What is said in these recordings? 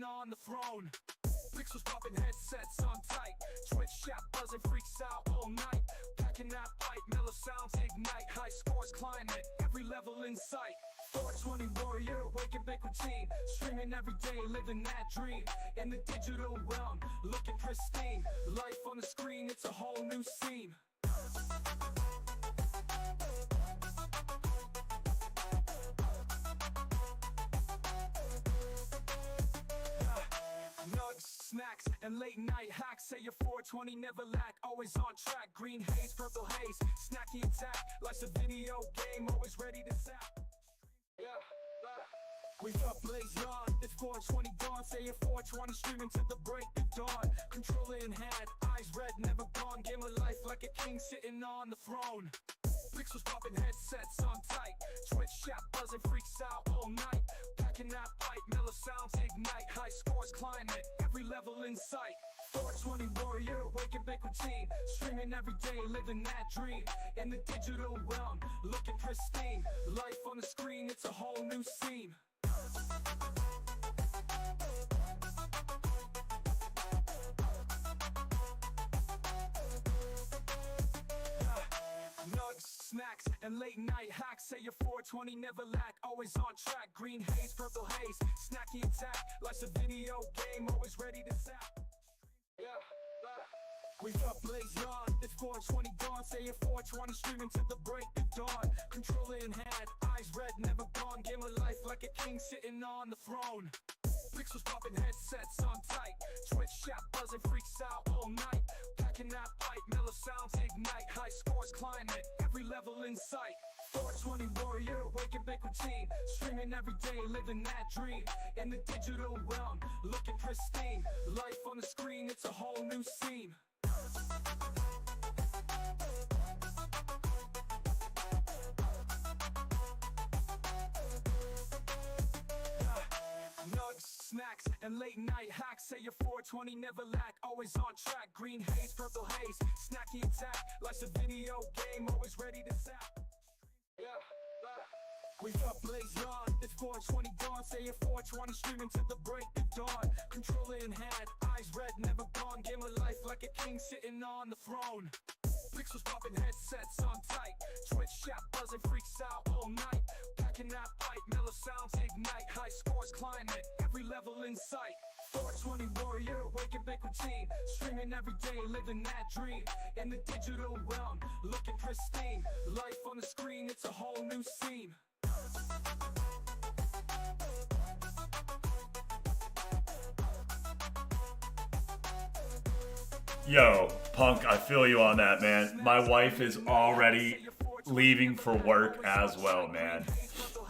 on the throne. Pixels popping, headsets on tight. Twitch chat buzzing, freaks out all night. Packing that pipe, mellow sounds ignite. High scores climbing, every level in sight. 420 warrior, waking big routine. Streaming every day, living that dream. In the digital realm, looking pristine. Life on the screen, it's a whole new scene. Nugs, snacks, and late night hacks. Say your 420 never lack, always on track. Green haze, purple haze, snacky attack. Life's a video game, always ready to zap. Yeah, we up blaze on, it's 420 dawn. Say your 420 streaming to the break of dawn. Controller in hand, eyes red, never gone. Game of life like a king sitting on the throne. Pixels popping, headsets on tight. Twitch chat buzzing, freaks out all night. Packing that pipe, mellow sounds ignite. High scores climbing, every level in sight. 420 warrior, waking big routine. Streaming every day, living that dream. In the digital realm, looking pristine. Life on the screen, it's a whole new scene. Nugs, snacks, and late night hacks. Say your 420 never lack, always on track. Green haze, purple haze, snacky attack. Life's a video game, always ready to zap. Yeah, we up blaze on, it's 420 dawn. Say your 420 streaming to the break of dawn. Controller in hand, eyes red, never gone. Game of life like a king sitting on the throne. Pixels popping, headsets on tight. Twitch chat buzzing, freaks out all night. Packing that pipe, mellow sounds ignite. High scores climbing, every level in sight. 420 warrior, waking big routine. Streaming every day, living that dream. In the digital realm, looking pristine. Life on the screen, it's a whole new scene. Nugs, snacks, and late night hacks. Say your 420 never lack, always on track. Green haze, purple haze, snacky attack. Life's a video game, always ready to zap. Yeah, we up blaze on, it's 420 dawn. Say your 420 streaming to the break of dawn. Controller in hand, eyes red, never gone. Game of life like a king sitting on the throne. Pixels popping, headsets on tight. Twitch chat buzzing, freaks out all night. Packing that pipe, mellow sounds ignite. High scores climbing, every level in sight. 420 warrior, waking big routine. Streaming every day, living that dream. In the digital realm, looking pristine. Life on the screen, it's a whole new scene. Yo, Punk, I feel you on that, man. My wife is already leaving for work as well, man.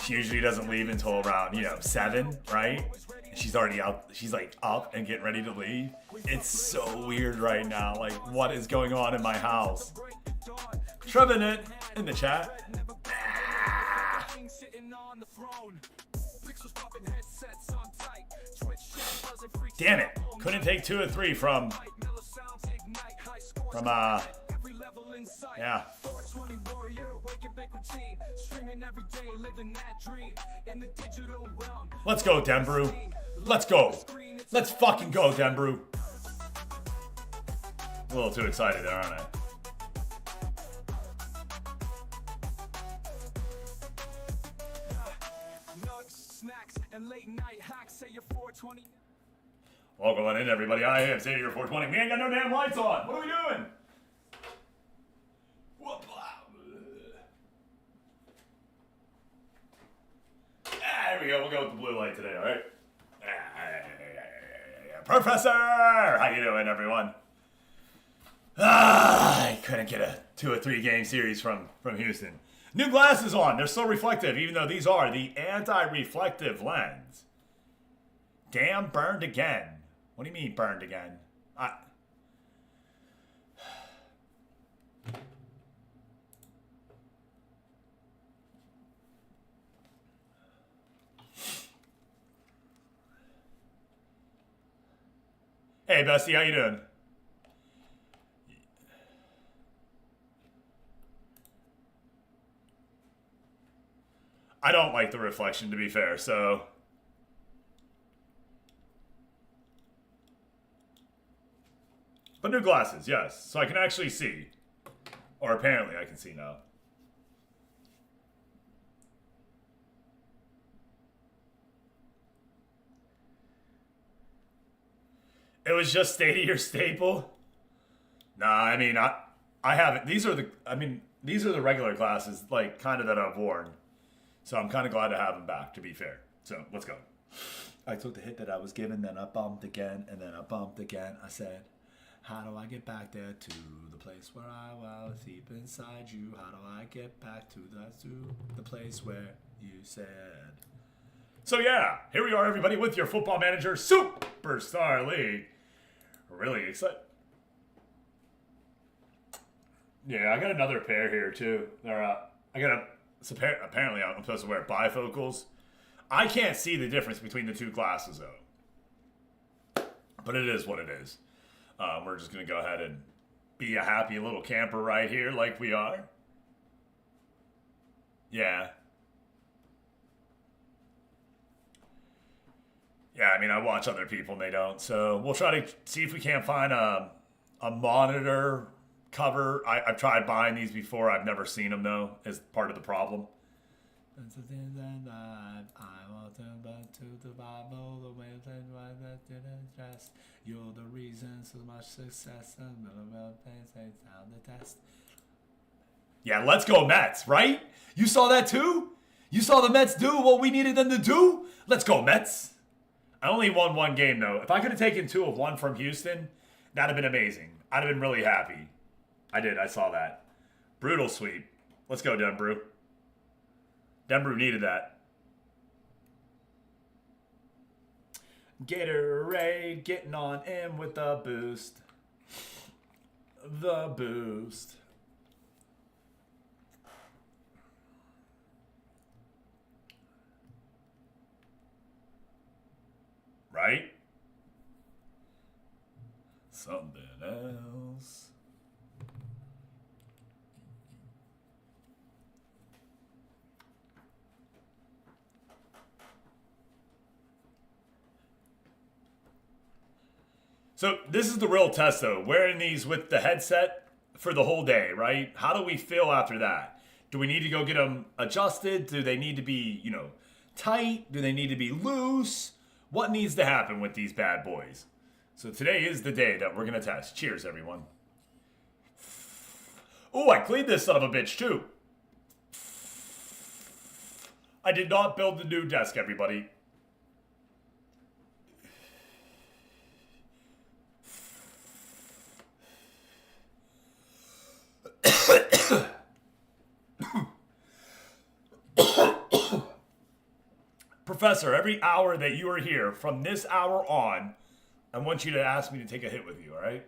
She usually doesn't leave until around, 7, right? And she's already out. She's like up and getting ready to leave. It's so weird right now. Like, what is going on in my house? Trevenant in the chat. Damn it. Couldn't take 2 or 3 from yeah. Let's go, Denbrew. Let's go. Let's fucking go, Denbrew. A little too excited there, aren't I? Welcome on in, everybody. I am Xavier 420. We ain't got no damn lights on. What are we doing? There we go. We'll go with the blue light today, all right? Professor! How you doing, everyone? I couldn't get a 2 or 3 game series from Houston. New glasses on. They're so reflective, even though these are the anti-reflective lens. Damn, burned again. What do you mean burned again? Hey, bestie, how you doing? I don't like the reflection, to be fair, so But new glasses, yes. So I can actually see. Or apparently I can see now. It was just state of your staple? Nah, I mean, I haven't. These are the regular glasses, like, kind of that I've worn. So I'm kind of glad to have them back, to be fair. So, let's go. I took the hit that I was given, then I bumped again, and then I bumped again. I said, how do I get back there to the place where I was deep inside you? How do I get back to the place where you said? So yeah, here we are, everybody, with your Football Manager Superstar League. Really excited. Yeah, I got another pair here too. Apparently I'm supposed to wear bifocals. I can't see the difference between the two glasses though. But it is what it is. We're just going to go ahead and be a happy little camper right here like we are. Yeah. Yeah, I mean, I watch other people and they don't. So we'll try to see if we can't find a monitor cover. I've tried buying these before. I've never seen them, though, is part of the problem. You're the reason so much success and the test. Yeah, let's go Mets, right? You saw that too? You saw the Mets do what we needed them to do? Let's go Mets. I only won one game, though. If I could have taken 2 of 1 from Houston, that'd have been amazing. I'd have been really happy. I did. I saw that. Brutal sweep. Let's go, Denbrew. Denbrew needed that. Gatorade getting on in with the boost. The boost. Right? Something else. So this is the real test, though. Wearing these with the headset for the whole day, right? How do we feel after that? Do we need to go get them adjusted? Do they need to be, tight? Do they need to be loose? What needs to happen with these bad boys? So today is the day that we're going to test. Cheers, everyone. Oh, I cleaned this son of a bitch, too. I did not build the new desk, everybody. Professor, every hour that you are here, from this hour on, I want you to ask me to take a hit with you, all right?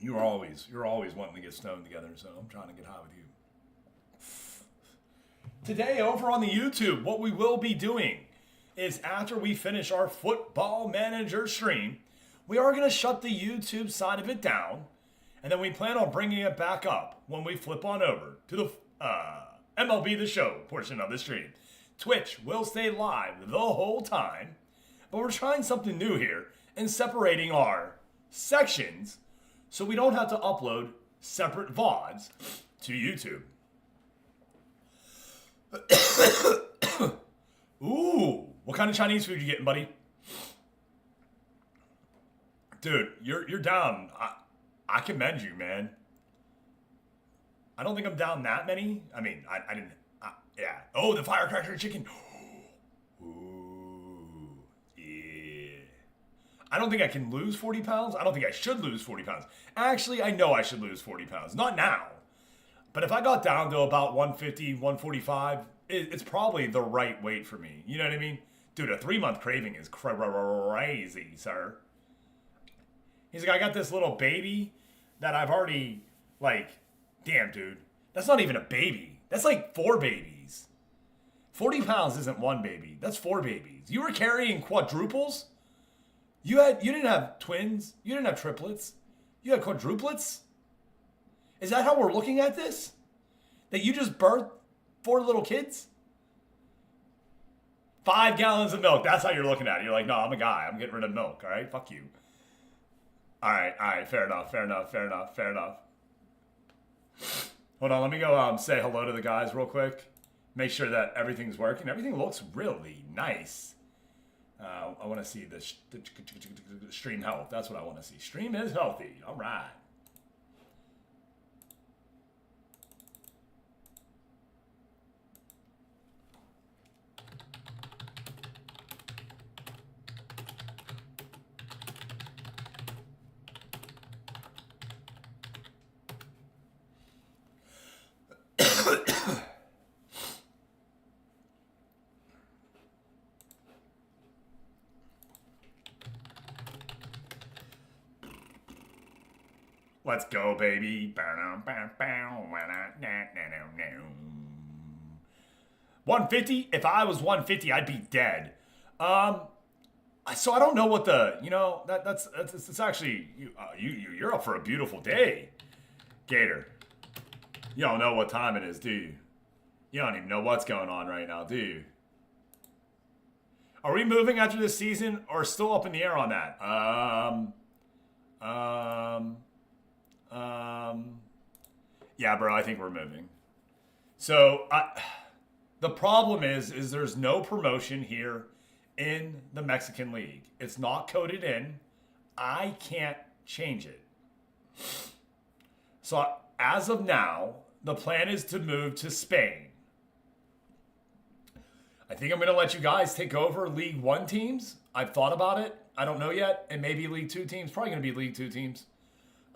You're always wanting to get stoned together, so I'm trying to get high with you. Today, over on the YouTube, what we will be doing is after we finish our Football Manager stream, we are going to shut the YouTube side of it down, and then we plan on bringing it back up when we flip on over to the MLB The Show portion of the stream. Twitch will stay live the whole time, but we're trying something new here and separating our sections so we don't have to upload separate VODs to YouTube. Ooh, what kind of Chinese food you getting, buddy? Dude, you're down. I commend you, man. I don't think I'm down that many. I mean, I didn't. Yeah. Oh, the firecracker chicken. Ooh, yeah. I don't think I can lose 40 pounds. I don't think I should lose 40 pounds. Actually, I know I should lose 40 pounds. Not now. But if I got down to about 150, 145, it's probably the right weight for me. You know what I mean? Dude, a 3-month craving is crazy, sir. He's like, I got this little baby that I've already, damn, dude. That's not even a baby. That's like 4 babies. 40 pounds isn't 1 baby. That's 4 babies. You were carrying quadruples? You didn't have twins? You didn't have triplets? You had quadruplets? Is that how we're looking at this? That you just birthed 4 little kids? 5 gallons of milk. That's how you're looking at it. You're like, no, I'm a guy. I'm getting rid of milk, all right? Fuck you. All right, fair enough. Hold on, let me go say hello to the guys real quick. Make sure that everything's working. Everything looks really nice. I want to see the stream health. That's what I want to see. Stream is healthy. All right. Let's go, baby. 150? If I was 150, I'd be dead. So I don't know what the, that's actually, you're up for a beautiful day, Gator. You don't know what time it is, do you? You don't even know what's going on right now, do you? Are we moving after this season or still up in the air on that? Yeah, bro, I think we're moving. So the problem is there's no promotion here in the Mexican League. It's not coded in. I can't change it. So as of now, the plan is to move to Spain. I think I'm going to let you guys take over League 1 teams. I've thought about it. I don't know yet. And maybe League 2 teams. Probably going to be League 2 teams.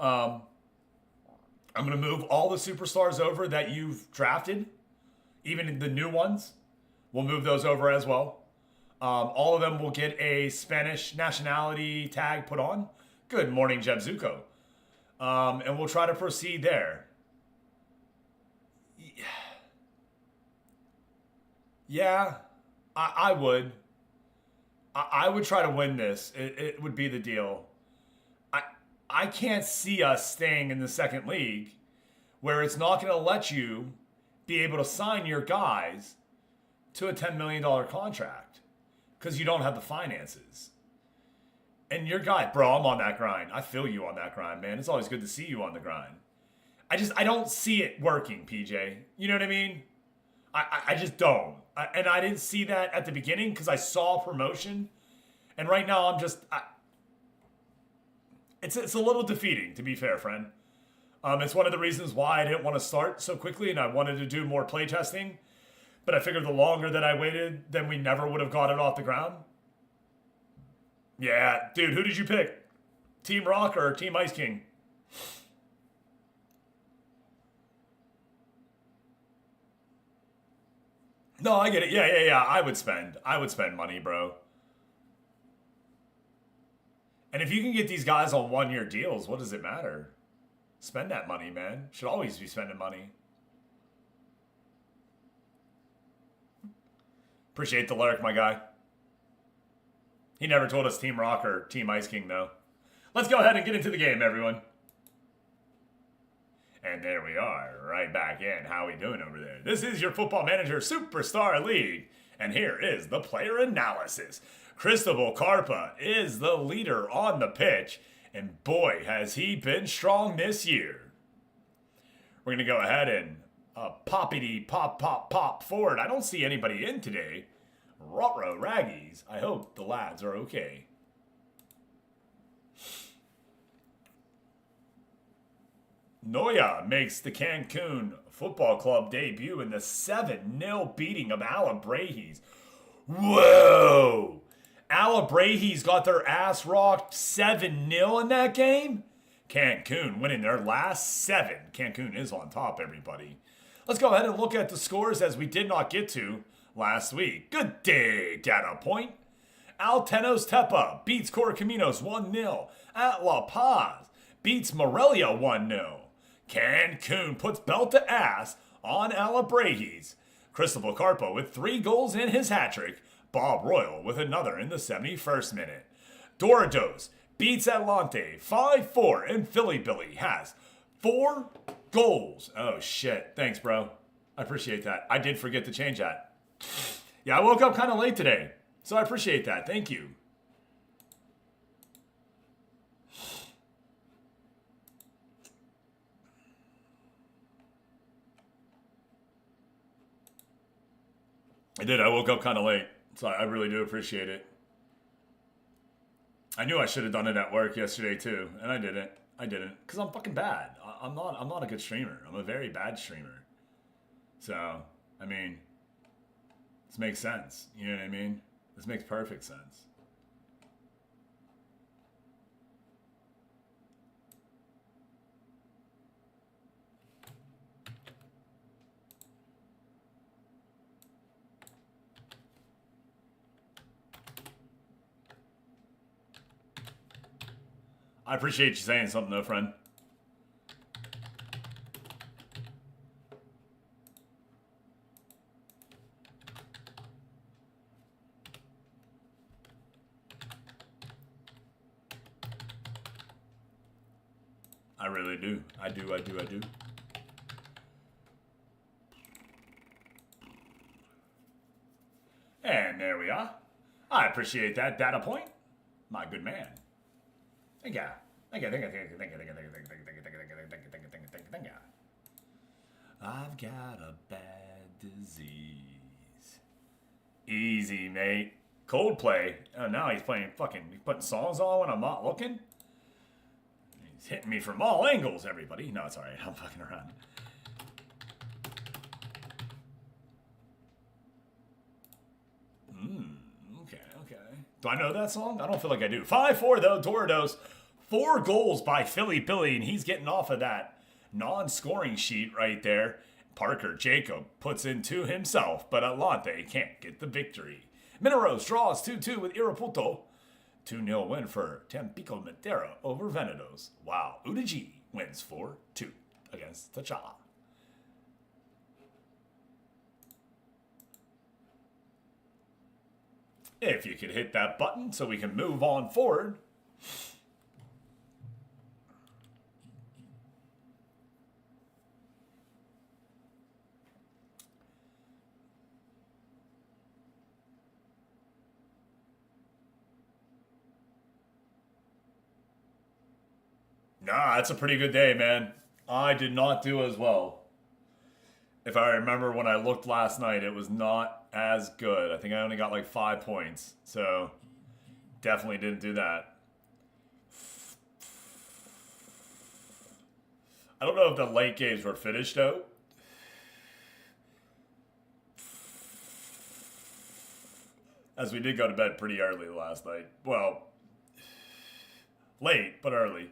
I'm going to move all the superstars over that you've drafted. Even the new ones. We'll move those over as well. All of them will get a Spanish nationality tag put on. Good morning, Jebzuko. And we'll try to proceed there. Yeah, I would. I would try to win this. It would be the deal. I can't see us staying in the second league where it's not going to let you be able to sign your guys to a $10 million contract because you don't have the finances. And your guy, bro, I'm on that grind. I feel you on that grind, man. It's always good to see you on the grind. I don't see it working, PJ. You know what I mean? I just don't. And I didn't see that at the beginning because I saw promotion. And right now I'm just... It's a little defeating, to be fair, friend. It's one of the reasons why I didn't want to start so quickly and I wanted to do more playtesting. But I figured the longer that I waited, then we never would have got it off the ground. Yeah, dude, who did you pick? Team Rock or Team Ice King? No, I get it. Yeah. I would spend money, bro. And if you can get these guys on 1-year deals, what does it matter? Spend that money, man. Should always be spending money. Appreciate the lurk, my guy. He never told us Team Rock or Team Ice King, though. Let's go ahead and get into the game, everyone. And there we are, right back in. How we doing over there? This is your Football Manager Superstar League. And here is the player analysis. Cristobal Carpa is the leader on the pitch. And boy, has he been strong this year. We're going to go ahead and poppity pop forward. I don't see anybody in today. Rotro Raggies. I hope the lads are okay. Noya makes the Cancun Football Club debut in the 7-0 beating of Alabrajes. Whoa! Alabrajes got their ass rocked 7-0 in that game? Cancun winning their last 7. Cancun is on top, everybody. Let's go ahead and look at the scores as we did not get to last week. Good day, data point. Altenos Tepa beats Correcaminos 1-0. At La Paz beats Morelia 1-0. Cancun puts belt to ass on Alabrajes. Cristobal Carpo with 3 goals in his hat-trick. Bob Royal with another in the 71st minute. Dorados beats Atlante 5-4, and Philly Billy has 4 goals. Oh, shit. Thanks, bro. I appreciate that. I did forget to change that. Yeah, I woke up kind of late today, so I appreciate that. Thank you. I did. I woke up kind of late, so I really do appreciate it. I knew I should have done it at work yesterday too, and I didn't. I didn't because I'm fucking bad. I'm not. I'm not a good streamer. I'm a very bad streamer. So I mean, this makes sense. You know what I mean? This makes perfect sense. I appreciate you saying something though, friend. I really do. I do. And there we are. I appreciate that data point. My good man. Thank you. Thank you. I've got a bad disease. Easy, mate. Coldplay. Oh, now he's playing he's putting songs on when I'm not looking. He's hitting me from all angles, everybody. No, it's alright. I'm fucking around. Okay. Do I know that song? I don't feel like I do. 5-4 though, Doritos. 4 goals by Philly Billy, and he's getting off of that non-scoring sheet right there. Parker Jacob puts in 2 himself, but Atlante can't get the victory. Mineros draws 2-2 with Iraputo. 2-0 win for Tampico Madera over Venados. Wow, Udigi wins 4-2 against T'Challa. If you could hit that button so we can move on forward. Nah, that's a pretty good day, man. I did not do as well. If I remember when I looked last night, it was not as good. I think I only got like 5 points. So, definitely didn't do that. I don't know if the late games were finished, though. As we did go to bed pretty early last night. Well, late, but early.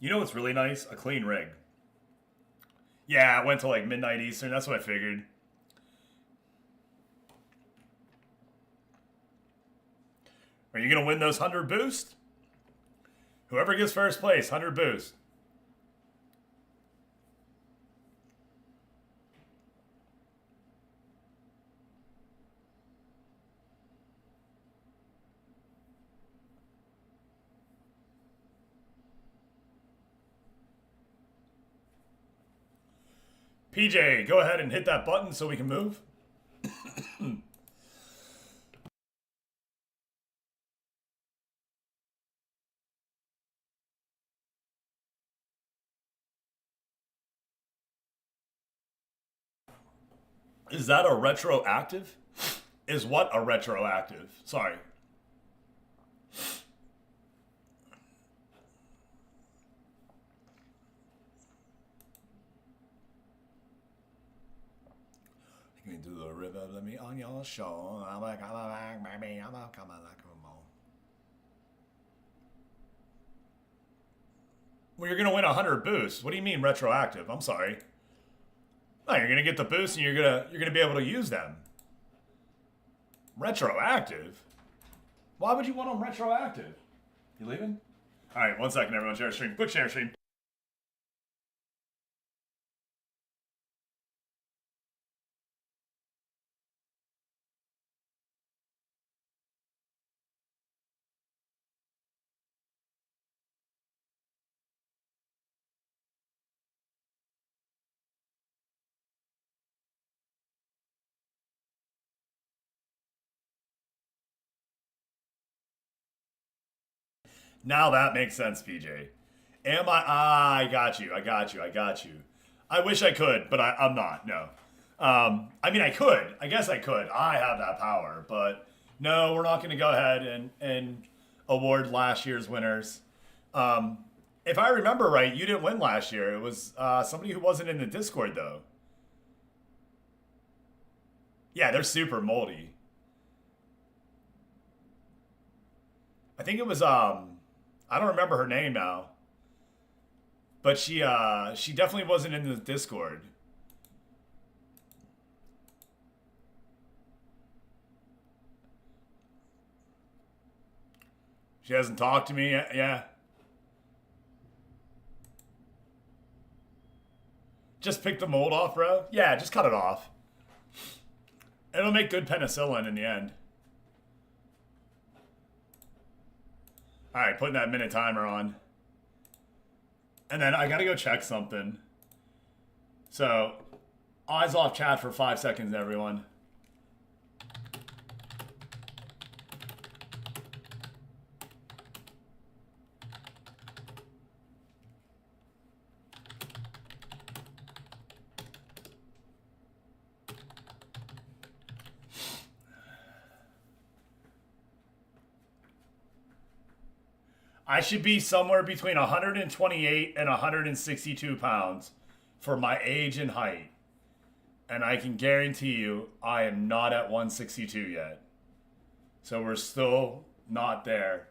You know what's really nice? A clean rig. Yeah, it went to like midnight Eastern. That's what I figured. Are you going to win those 100 boost? Whoever gets first place, 100 boost. PJ, go ahead and hit that button so we can move. Is that a retroactive? Is what a retroactive? Sorry. You can do the river, let me on your show. I'm coming back, baby. I'm coming back. Well, you're gonna win 100 boosts. What do you mean retroactive? I'm sorry. No, you're gonna get the boosts and you're gonna be able to use them. Retroactive? Why would you want them retroactive? You leaving? All right, 1 second, everyone. Share stream. Quick share stream. Now that makes sense, PJ. Am I? Ah, I got you. I got you. I got you. I wish I could, but I'm not. No. I mean, I could. I guess I could. I have that power, but no, we're not going to go ahead and award last year's winners. If I remember right, you didn't win last year. It was somebody who wasn't in the Discord, though. Yeah, they're super moldy. I think it was I don't remember her name now. But she definitely wasn't in the Discord. She hasn't talked to me yet. Yeah. Just pick the mold off, bro. Yeah, just cut it off. It'll make good penicillin in the end. All right, putting that minute timer on. And then I gotta go check something. So, eyes off chat for 5 seconds, everyone. I should be somewhere between 128 and 162 pounds for my age and height. And I can guarantee you, I am not at 162 yet. So we're still not there.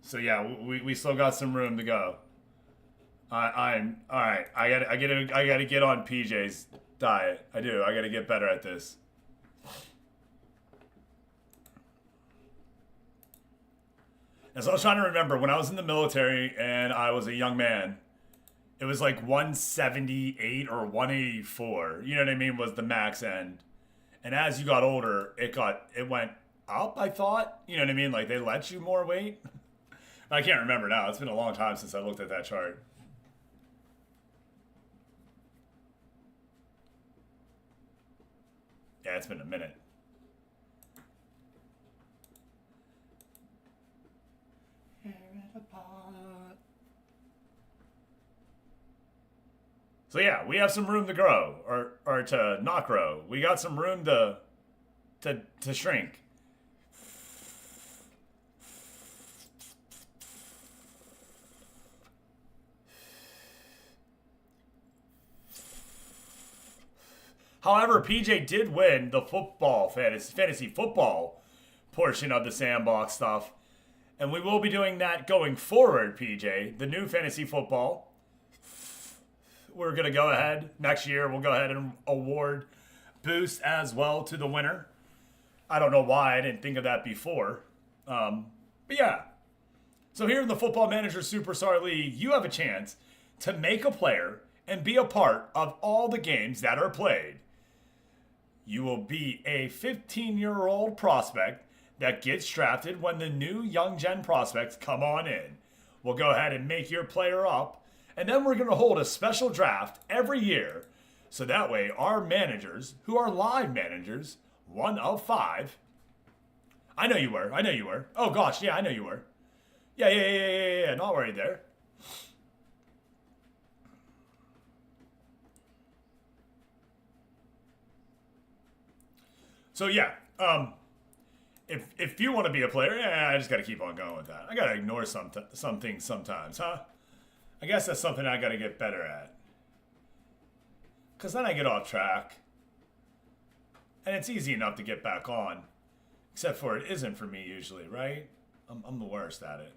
So yeah, we still got some room to go. I'm all right. I gotta get on PJ's diet. I do. I gotta get better at this. And so I was trying to remember when I was in the military and I was a young man, it was like 178 or 184. You know what I mean? Was the max end. And as you got older, it went up, I thought. You know what I mean? Like they let you more weight. I can't remember now. It's been a long time since I looked at that chart. Yeah, it's been a minute. So yeah, we have some room to grow, or to not grow. We got some room to shrink. However, PJ did win the fantasy football portion of the sandbox stuff. And we will be doing that going forward, PJ. The new fantasy football. We're going to go ahead. Next year, we'll go ahead and award boost as well to the winner. I don't know why I didn't think of that before. But yeah. So here in the Football Manager Superstar League, you have a chance to make a player and be a part of all the games that are played. You will be a 15-year-old prospect that gets drafted when the new young gen prospects come on in. We'll go ahead and make your player up, and then we're going to hold a special draft every year, so that way our managers, who are live managers, 1 of 5. I know you were. Oh gosh, yeah, I know you were. Yeah, not worried there. So yeah, if you want to be a player, yeah, I just got to keep on going with that. I got to ignore some things sometimes, huh? I guess that's something I got to get better at. Because then I get off track. And it's easy enough to get back on. Except for it isn't for me usually, right? I'm the worst at it.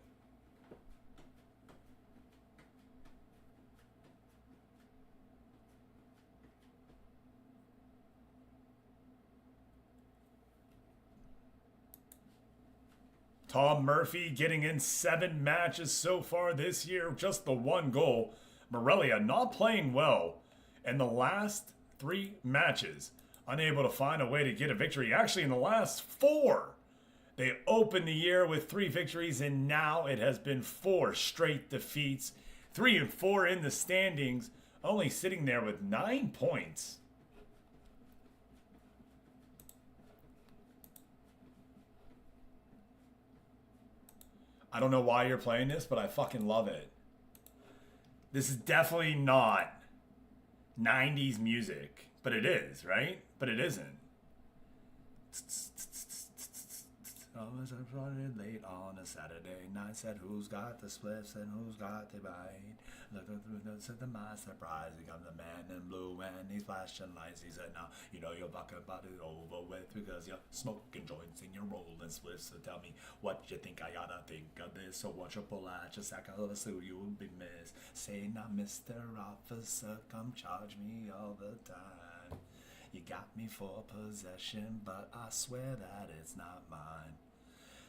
Tom Murphy getting in 7 matches so far this year, just the 1 goal. Morelia not playing well in the last 3 matches. Unable to find a way to get a victory. Actually, in the last 4, they opened the year with 3 victories, and now it has been 4 straight defeats. 3 and 4 in the standings, only sitting there with 9 points. I don't know why you're playing this, but I fucking love it. This is definitely not 90s music, but it is, right? But it isn't. I was running late on a Saturday night. Said who's got the spliffs and who's got the bite. Looked at the notes to my surprise. He comes the man in blue and he's flashing lights. He said, "Now you know you're fucking about it over with because you're smoking joints and you're rolling spliffs. So tell me what you think I oughta think of this. So what you pull out your sack of the suit you'll be missed. Say now, Mr. Officer, come charge me all the time. You got me for possession, but I swear that it's not mine.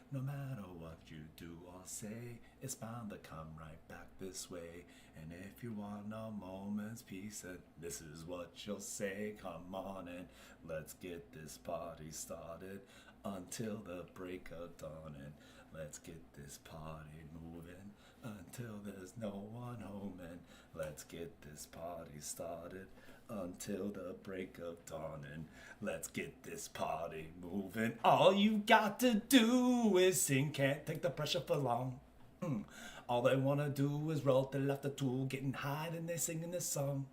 No matter what you do or say, it's bound to come right back this way. And if you want a moment's peace, this is what you'll say. Come on and let's get this party started until the break of dawn. And let's get this party moving until there's no one home. And let's get this party started until the break of dawn. And let's get this party moving. All you got to do is sing, can't take the pressure for long. All they wanna do is roll till after two, getting high and they singing this song.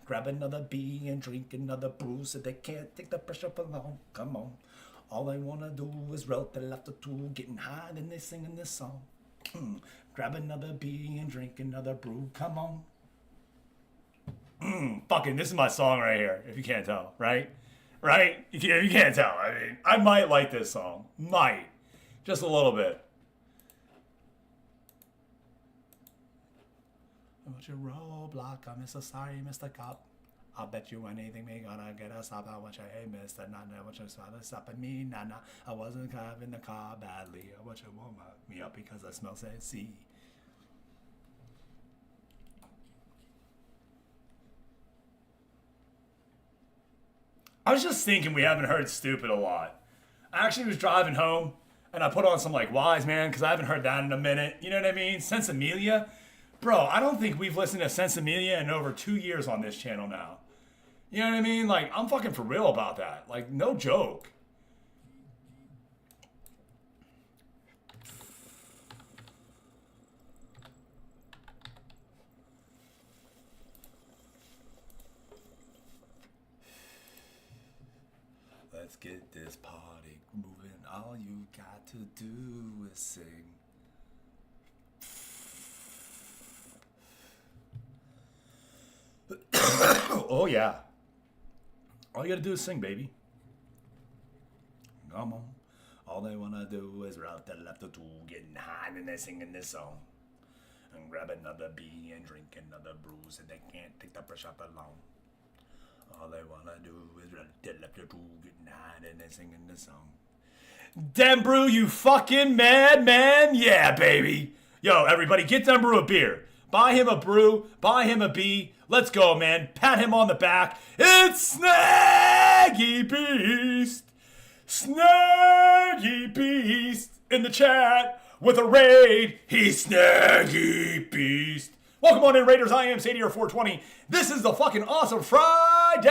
Grab another bee and drink another brew so they can't take the pressure for long. Come on. All they wanna do is roll till after two, getting high and they singing this song. Grab another bee and drink another brew. Come on. Fucking, this is my song right here, if you can't tell, right? Right? If you can't tell, I mean, I might like this song. Might. Just a little bit. What's your roadblock? I'm so sorry, Mr. Cop. I'll bet you anything we gonna get us up. I want you, hey, mister. Nah, I want you to stop at me. Nah, I wasn't driving the car badly. I want you to warm me up because I smell sexy. I was just thinking we haven't heard Stupid a lot. I actually was driving home and I put on some like Wise Man because I haven't heard that in a minute. You know what I mean? Sensimilia. Bro, I don't think we've listened to Sensimilia in over 2 years on this channel now. You know what I mean? Like, I'm fucking for real about that. Like, no joke. Let's get this party moving. All you got to do is sing. Oh, yeah. All you gotta do is sing, baby. Come on. All they wanna do is route the left or two, getting high, and they're singing this song. And grab another bee and drink another brew, so they can't take the pressure up alone. All they wanna do is route the left or two, getting high, and they're singing this song. Dembrew, you fucking madman! Yeah, baby! Yo, everybody, get Dembrew a beer. Buy him a brew, buy him a bee. Let's go, man. Pat him on the back. It's Snaggy Beast. Snaggy Beast in the chat with a raid. He's Snaggy Beast. Welcome on in, Raiders. I am Sadie 420. This is the fucking awesome Friday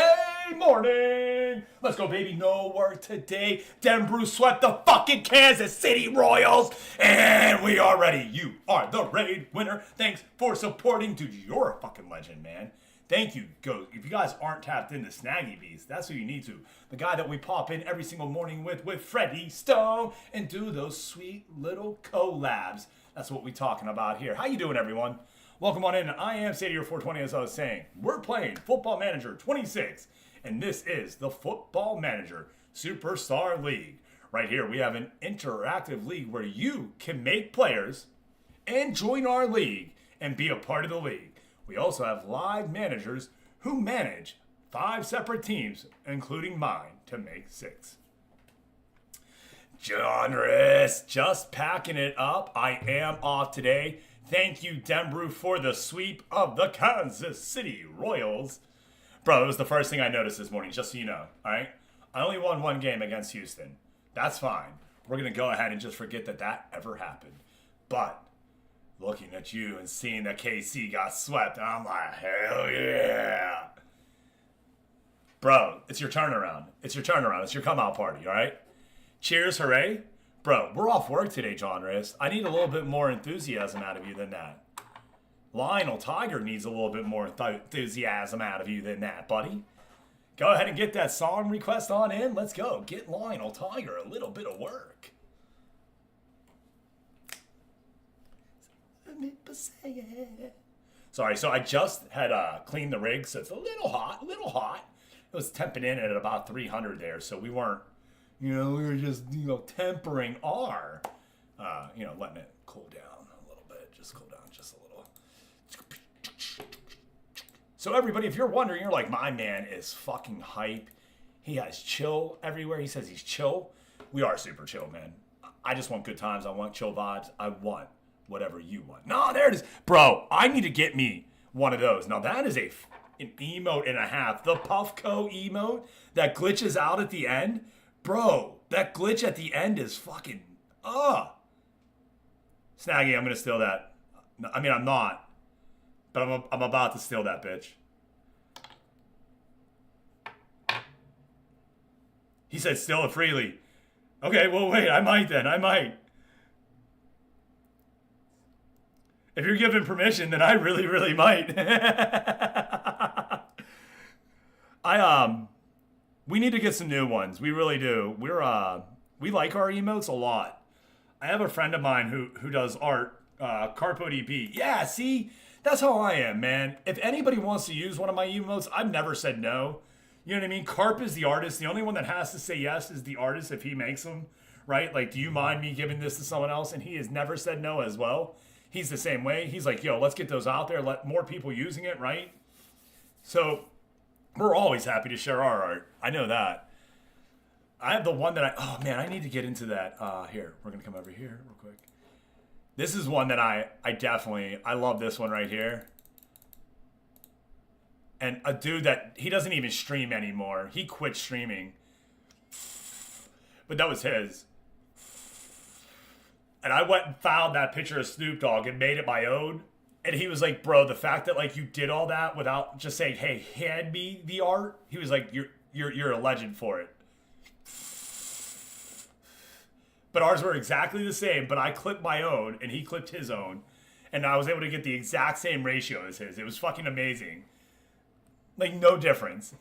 morning. Let's go, baby. No work today. Dembrew swept the fucking Kansas City Royals. And we are ready. You are the raid winner. Thanks for supporting. Dude, you're a fucking legend, man. Thank you. Go. If you guys aren't tapped into Snaggy Beast, that's who you need to. The guy that we pop in every single morning with Freddie Stone and do those sweet little collabs. That's what we're talking about here. How you doing, everyone? Welcome on in. I am Sadie 420, as I was saying. We're playing Football Manager 26, and this is the Football Manager Superstar League. Right here, we have an interactive league where you can make players and join our league and be a part of the league. We also have live managers who manage 5 separate teams, including mine, to make 6. Genres, just packing it up. I am off today. Thank you, Dembrew, for the sweep of the Kansas City Royals. Bro, it was the first thing I noticed this morning, just so you know, all right? I only won 1 game against Houston. That's fine. We're going to go ahead and just forget that that ever happened. But looking at you and seeing that KC got swept, I'm like, hell yeah. Bro, it's your turnaround. It's your turnaround. It's your come-out party, all right? Cheers, hooray. Bro, we're off work today, John Rist. I need a little bit more enthusiasm out of you than that. Lionel Tiger needs a little bit more enthusiasm out of you than that, buddy. Go ahead and get that song request on in. Let's go. Get Lionel Tiger a little bit of work. Sorry, so I just had cleaned the rig, so it's a little hot, It was temping in at about 300 there, so we weren't, we were just, tempering our, letting it cool down a little bit, just cool down just a little. So everybody, if you're wondering, you're like, my man is fucking hype. He has chill everywhere. He says he's chill. We are super chill, man. I just want good times. I want chill vibes. I want whatever you want. No, there it is. Bro, I need to get me one of those. Now that is an emote and a half. The Puffco emote that glitches out at the end. Bro, that glitch at the end is fucking, Snaggy, I'm going to steal that. I mean, I'm not. But I'm about to steal that bitch. He said steal it freely. Okay, well, wait, I might then. I might. If you're given permission, then I really, really might. We need to get some new ones. We really do. We like our emotes a lot. I have a friend of mine who does art, Carpo DP. Yeah, see? That's how I am, man. If anybody wants to use one of my emotes, I've never said no. You know what I mean? Carp is the artist. The only one that has to say yes is the artist if he makes them, right? Like, do you mind me giving this to someone else? And he has never said no as well. He's the same way. He's like, yo, let's get those out there. Let more people using it, right? So we're always happy to share our art. I know that. I have the one that I need to get into that. Here, we're going to come over here real quick. This is one that I love this one right here. And a dude that, he doesn't even stream anymore. He quit streaming. But that was his. And I went and found that picture of Snoop Dogg and made it my own. And he was like, bro, the fact that like you did all that without just saying, hey, hand me the art. He was like, you're a legend for it. But ours were exactly the same, but I clipped my own and he clipped his own. And I was able to get the exact same ratio as his. It was fucking amazing. Like, no difference.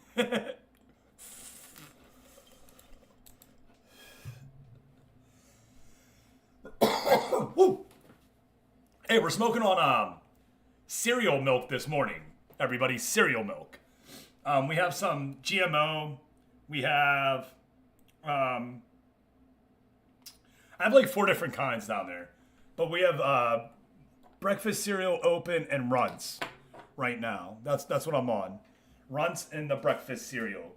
Woo. Hey, we're smoking on cereal milk this morning. Everybody, cereal milk. We have some GMO. We have... I have like 4 different kinds down there. But we have breakfast cereal, open, and runts right now. That's what I'm on. Runts and the breakfast cereal.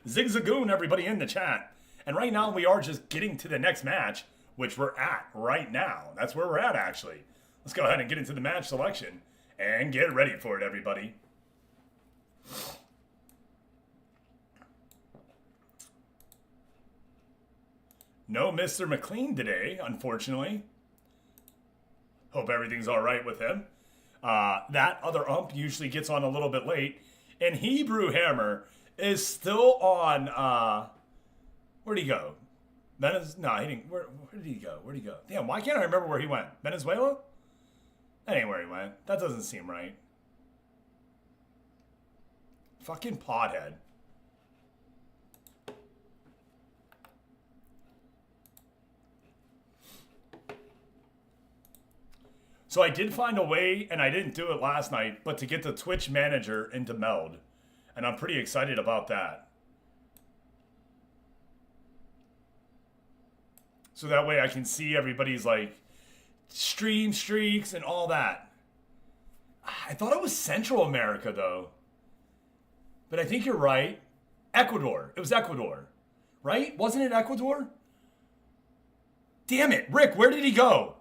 Zigzagoon, everybody in the chat. And right now we are just getting to the next match, which we're at right now. That's where we're at, actually. Let's go ahead and get into the match selection and get ready for it, everybody. No Mr. McLean today, unfortunately. Hope everything's all right with him. That other ump usually gets on a little bit late. And Hebrew Hammer is still on, where'd he go? No, he didn't. Where did he go? Where'd he go? Damn, why can't I remember where he went? Venezuela? That ain't where he went. That doesn't seem right. Fucking pothead. So I did find a way, and I didn't do it last night, but to get the Twitch manager into Meld. And I'm pretty excited about that. So that way I can see everybody's like stream streaks and all that. I thought it was Central America though. But I think you're right. Ecuador. It was Ecuador. Right? Wasn't it Ecuador? Damn it. Rick, where did he go?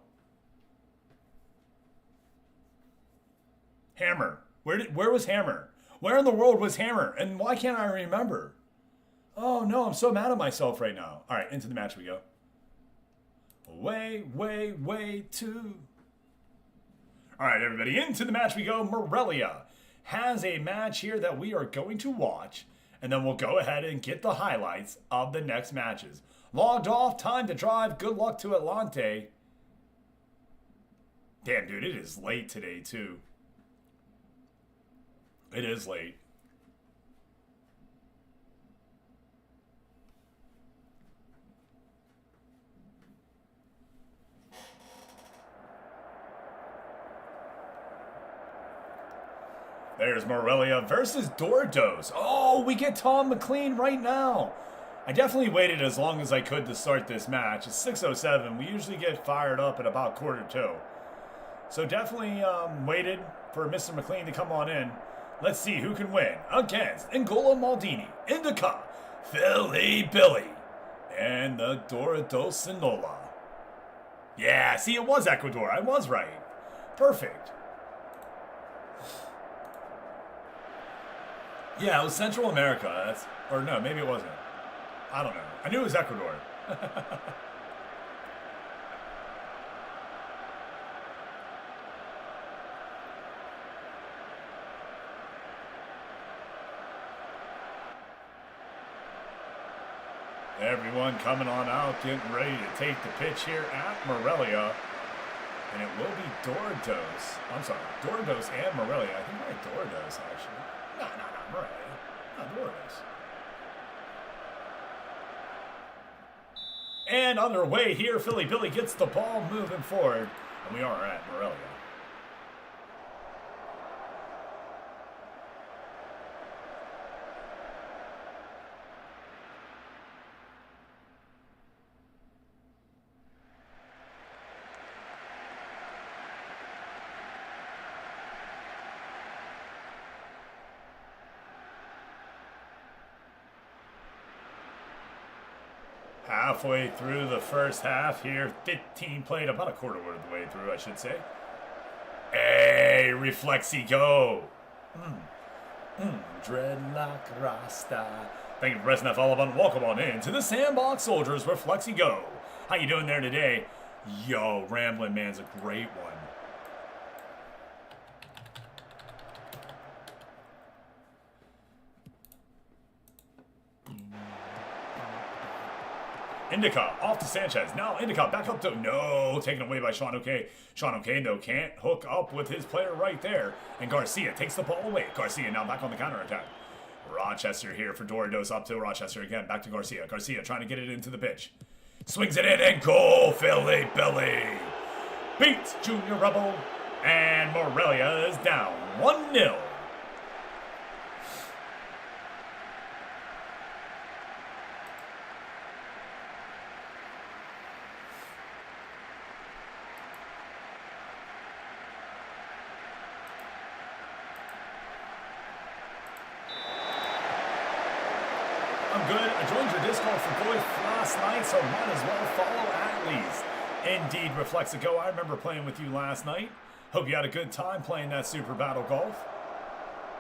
Hammer. Where was Hammer? Where in the world was Hammer? And why can't I remember? Oh no, I'm so mad at myself right now. All right, into the match we go. Way too. All right, everybody, into the match we go. Morelia has a match here that we are going to watch, and then we'll go ahead and get the highlights of the next matches. Logged off. Time to drive. Good luck to Atlante. Damn, dude, it is late today, too. It is late. There's Morelia versus Dordos. Oh, we get Tom McLean right now. I definitely waited as long as I could to start this match. It's 6:07. We usually get fired up at about 1:45. So definitely waited for Mr. McLean to come on in. Let's see who can win against N'Golo Maldini, Indica, Philly Billy, and the Dorado Sinola. Yeah, see, it was Ecuador. I was right. Perfect. Yeah, it was Central America. Or no, maybe it wasn't. I don't know. I knew it was Ecuador. Everyone coming on out, getting ready to take the pitch here at Morelia. And it will be Dordos. I'm sorry, Dordos and Morelia. I think we're at Dordos, actually. No, Morelia. Not Dordos. And underway here, Philly Billy gets the ball moving forward. And we are at Morelia. Halfway through the first half here, 15 played, about a quarter of the way through, I should say. Hey, Reflexy, go! Dreadlock Rasta. Thank you for pressing that follow button. Welcome on in to the Sandbox Soldiers, Reflexy, go! How you doing there today? Yo, Ramblin' Man's a great one. Indica off to Sanchez. Now Indica back up to... No, taken away by Sean O'Kay. Sean O'Kay, though, can't hook up with his player right there. And Garcia takes the ball away. Garcia now back on the counterattack. Rochester here for Dordos. Up to Rochester again. Back to Garcia. Garcia trying to get it into the pitch. Swings it in and goal, Philly Billy. Beats Junior Rebel. And Morelia is down 1-0. Good. I joined your Discord for Goy last night, so might as well follow at least. Indeed, Reflexico, I remember playing with you last night. Hope you had a good time playing that Super Battle Golf.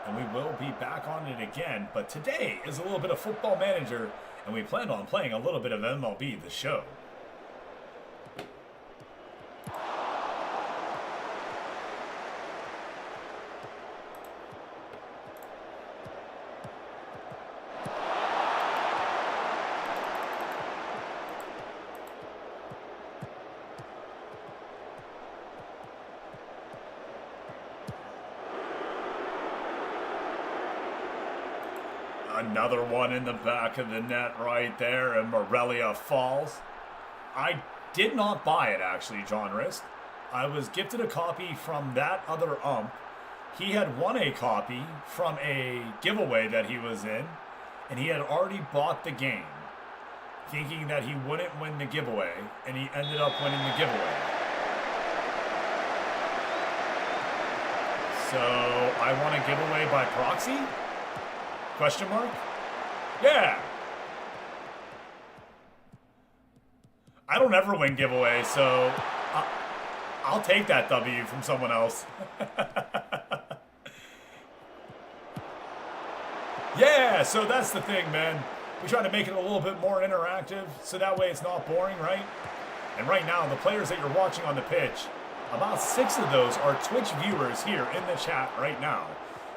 And we will be back on it again, but today is a little bit of Football Manager, and we plan on playing a little bit of MLB The Show. Another one in the back of the net right there, and Morelia falls. I did not buy it, actually, John Rist. I was gifted a copy from that other ump. He had won a copy from a giveaway that he was in, and he had already bought the game, thinking that he wouldn't win the giveaway, and he ended up winning the giveaway. So, I won a giveaway by proxy? Question mark? Yeah. I don't ever win giveaways, so I'll take that W from someone else. Yeah, so that's the thing, man. We try to make it a little bit more interactive, so that way it's not boring, right? And right now, the players that you're watching on the pitch, about 6 of those are Twitch viewers here in the chat right now.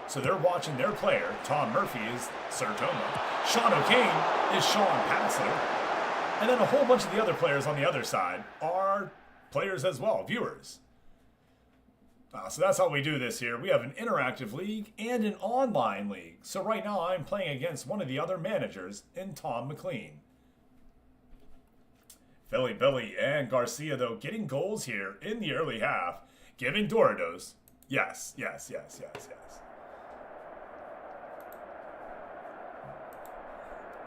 So they're watching their player. Tom Murphy is Sertoma. Sean O'Kane is Sean Passler. And then a whole bunch of the other players on the other side are players as well, viewers. So that's how we do this here. We have an interactive league and an online league. So right now I'm playing against one of the other managers in Tom McLean. Philly Billy and Garcia, though, getting goals here in the early half, giving Doritos. Yes.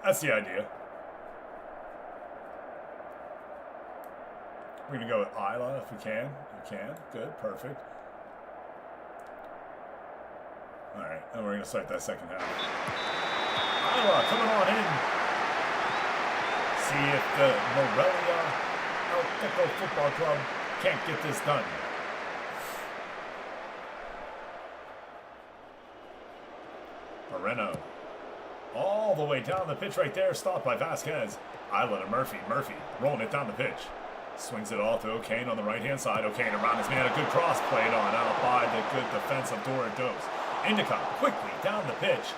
That's the idea. We're going to go with Isla if we can. We can. Good. Perfect. All right. And we're going to start that second half. Isla coming on in. See if the Morelia Alteco Football Club can't get this done. Moreno. All the way down the pitch right there. Stopped by Vasquez. Isla to Murphy. Murphy rolling it down the pitch. Swings it off to O'Kane on the right-hand side. O'Kane around his man. A good cross played on out by the good defense of Doritos. Indica quickly down the pitch.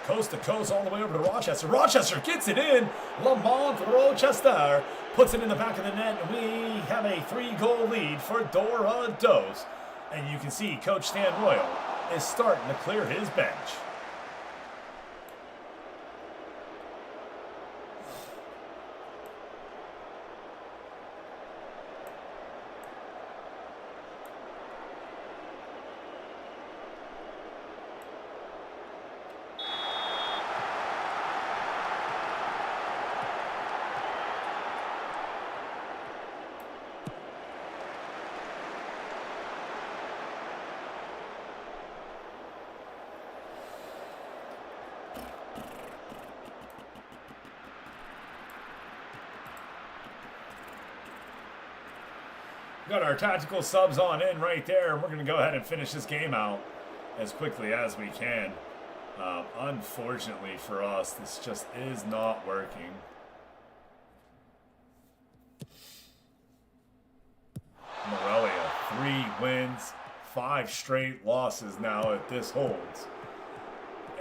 Coast to coast all the way over to Rochester. Rochester gets it in. Lamont Rochester puts it in the back of the net. And we have a 3-goal lead for Doritos. And you can see Coach Stan Royal is starting to clear his bench. Got our tactical subs on in right there. We're going to go ahead and finish this game out as quickly as we can. Unfortunately for us, this just is not working. Morelia, 3 wins, 5 straight losses now if this holds.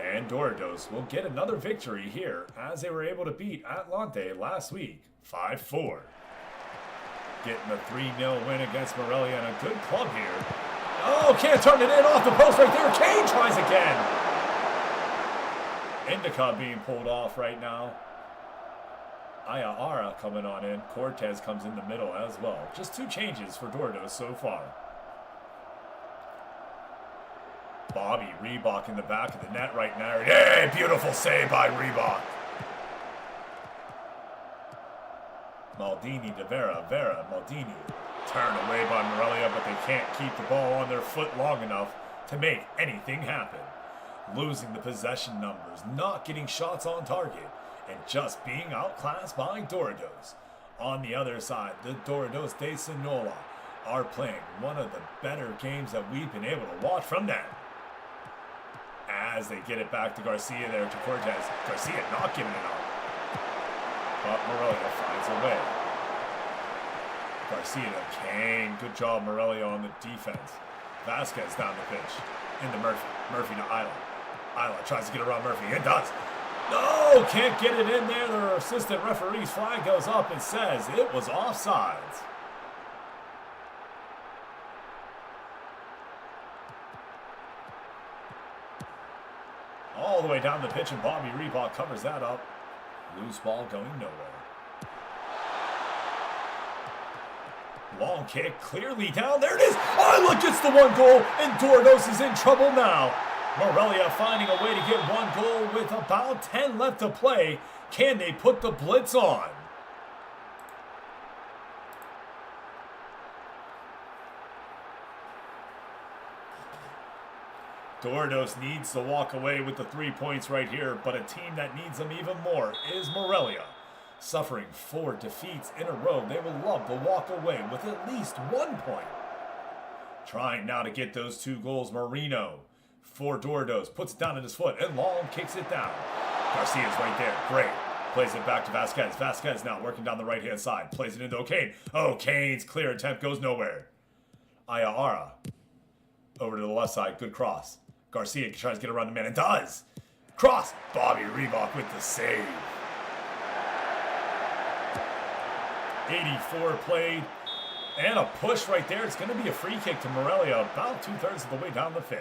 And Doritos will get another victory here as they were able to beat Atlante last week, 5-4. Getting a 3-0 win against Morelia and a good club here. Oh, can't turn it in off the post right there. Kane tries again. Indica being pulled off right now. Ayala coming on in. Cortez comes in the middle as well. Just 2 changes for Doritos so far. Bobby Reebok in the back of the net right now. Hey, beautiful save by Reebok. Maldini to Vera. Maldini turned away by Morelia, but they can't keep the ball on their foot long enough to make anything happen. Losing the possession numbers, not getting shots on target, and just being outclassed by Doritos. On the other side, the Doritos de Sinola are playing one of the better games that we've been able to watch from them. As they get it back to Garcia there to Cortez. Garcia not giving it up. But Morelia finds a way. Garcia to Kane. Good job, Morelia, on the defense. Vasquez down the pitch. Into Murphy. Murphy to Isla. Isla tries to get around Murphy. It does. No, can't get it in there. The assistant referee's flag goes up and says it was offsides. All the way down the pitch, and Bobby Reebok covers that up. Loose ball going nowhere. Long kick, clearly down. There it is. Isla gets the 1 goal, and Doritos is in trouble now. Morelia finding a way to get 1 goal with about 10 left to play. Can they put the blitz on? Doritos needs to walk away with the 3 points right here, but a team that needs them even more is Morelia. Suffering 4 defeats in a row, they would love to walk away with at least 1 point. Trying now to get those 2 goals, Marino for Doritos, puts it down at his foot, and Long kicks it down. Garcia's right there, great. Plays it back to Vasquez. Vasquez now working down the right-hand side, plays it into O'Kane. O'Kane's clear attempt goes nowhere. Ayala over to the left side, good cross. Garcia tries to get around the man and does. Cross. Bobby Reebok with the save. 84 played. And a push right there. It's going to be a free kick to Morelia about 2/3 of the way down the pitch.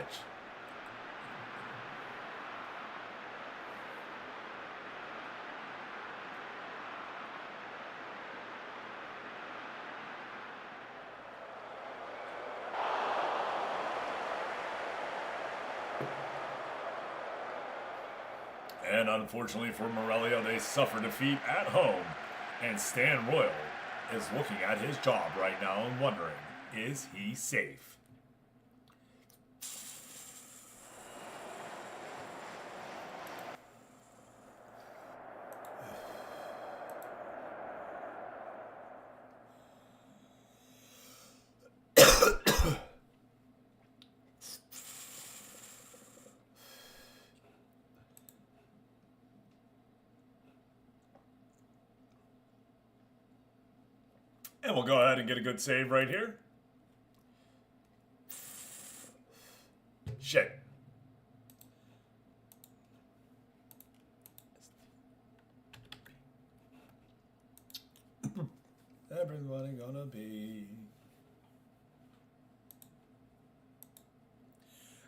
And unfortunately for Morelia, they suffer defeat at home. And Stan Royal is looking at his job right now and wondering, is he safe? And we'll go ahead and get a good save right here. Shit. Everybody gonna be.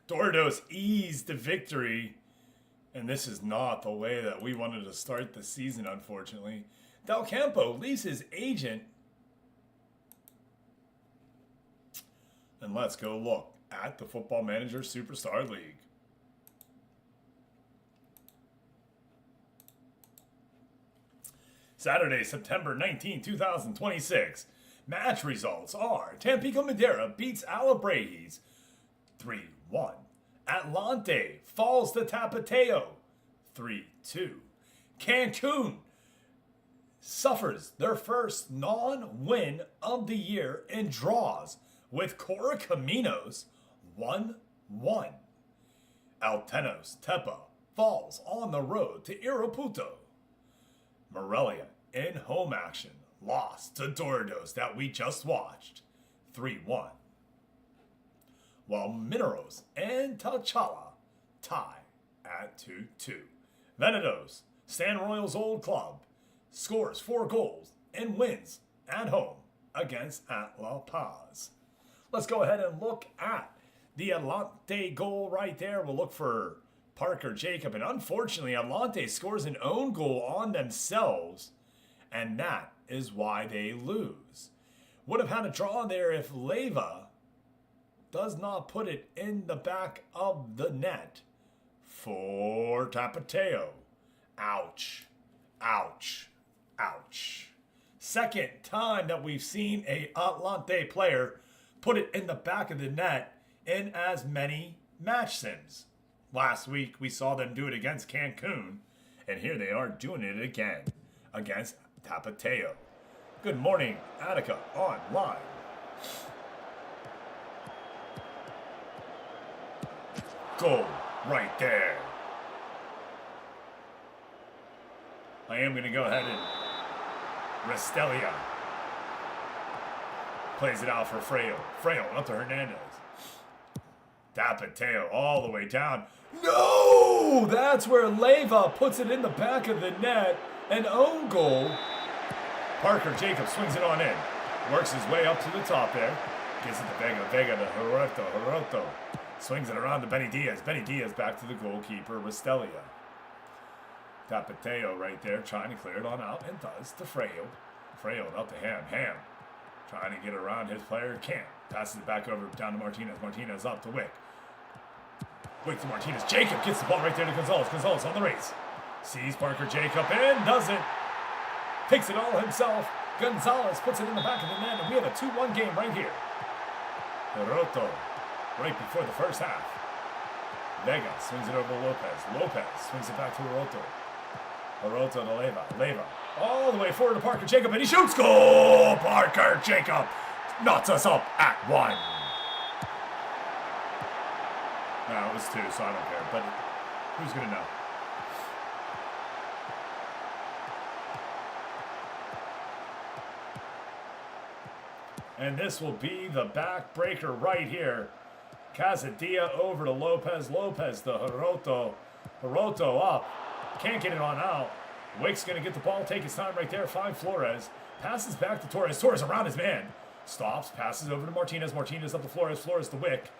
Dordos eased the victory. And this is not the way that we wanted to start the season, unfortunately. Del Campo leaves his agent. And let's go look at the Football Manager Superstar League. Saturday, September 19, 2026. Match results are Tampico Madera beats Alabrajes 3-1. Atlante falls to Tapateo 3-2. Cancun suffers their first non-win of the year and draws with Correcaminos 1-1. Altenos Tepa falls on the road to Iraputo. Morelia in home action lost to Dordos that we just watched 3-1. While Mineros and Tachala tie at 2-2. Venados, San Royal's old club, scores 4 goals and wins at home against Atla Paz. Let's go ahead and look at the Atlante goal right there. We'll look for Parker Jacob. And unfortunately, Atlante scores an own goal on themselves. And that is why they lose. Would have had a draw there if Leyva does not put it in the back of the net for Tapateo. Ouch. Ouch. Ouch. Second time that we've seen a Atlante player put it in the back of the net in as many match sims. Last week, we saw them do it against Cancun, and here they are doing it again against Tapateo. Good morning, Attica Online. Goal right there. I am going to go ahead and Restelia plays it out for Freo. Freo up to Hernandez. Tapateo all the way down. No! That's where Leyva puts it in the back of the net. An own goal. Parker Jacob swings it on in. Works his way up to the top there. Gives it to Vega. Vega to Hiroto. Swings it around to Benny Diaz. Benny Diaz back to the goalkeeper, Restelia. Tapateo right there trying to clear it on out and does to Freo. Freo up to Ham. Ham trying to get around his player. Can't. Passes it back over down to Martinez. Martinez up to Wick. Wick to Martinez. Jacob gets the ball right there to Gonzalez. Gonzalez on the race. Sees Parker Jacob and doesn't. Takes it all himself. Gonzalez puts it in the back of the net, and we have a 2-1 game right here. Hiroto right before the first half. Vega swings it over to Lopez. Lopez swings it back to Hiroto. Hiroto to Leyva. Leyva all the way forward to Parker Jacob, and he shoots. Goal! Parker Jacob knots us up at 1. No, it was 2, so I don't care. But who's going to know? And this will be the backbreaker right here. Casadilla over to Lopez. Lopez to Hiroto. Hiroto up. Can't get it on out. Wick's going to get the ball, take his time right there. Find Flores. Passes back to Torres. Torres around his man. Stops. Passes over to Martinez. Martinez up to Flores. Flores to Wick.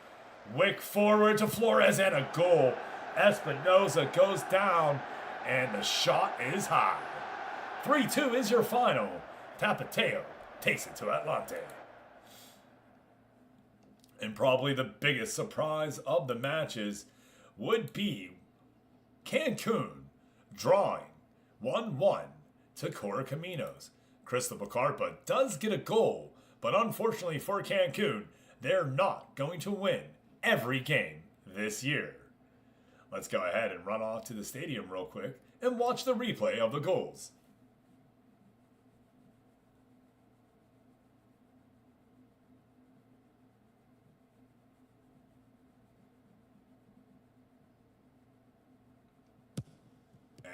Wick forward to Flores and a goal. Espinoza goes down and the shot is high. 3-2 is your final. Tapateo takes it to Atlante. And probably the biggest surprise of the matches would be Cancun drawing 1-1 to Correcaminos. Cristobal Carpa does get a goal, but unfortunately for Cancun, they're not going to win every game this year. Let's go ahead and run off to the stadium real quick and watch the replay of the goals.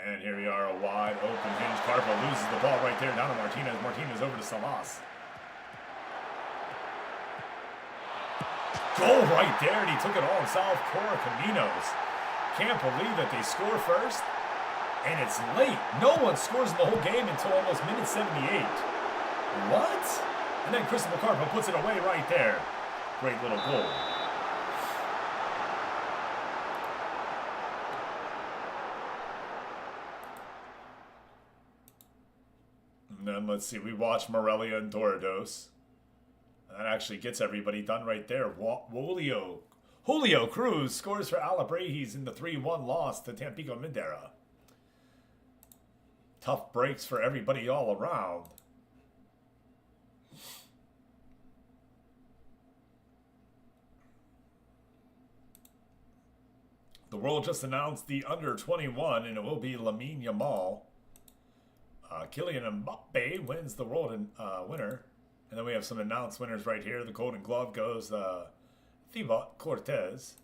And here we are, a wide open hinge. Carpa loses the ball right there down to Martinez. Martinez over to Salas. Goal right there, and he took it all himself. Correcaminos. Can't believe that they score first. And it's late. No one scores in the whole game until almost minute 78. What? And then Cristobal Carpa puts it away right there. Great little goal. And then let's see, we watch Morelia and Dorados. That actually gets everybody done right there. Julio Cruz scores for Alabrejis in the 3-1 loss to Tampico Madera. Tough breaks for everybody all around. The world just announced the under 21, and it will be Lamine Yamal. Kylian Mbappe wins the world winner. And then we have some announced winners right here. The Golden Glove goes Thibaut Cortez.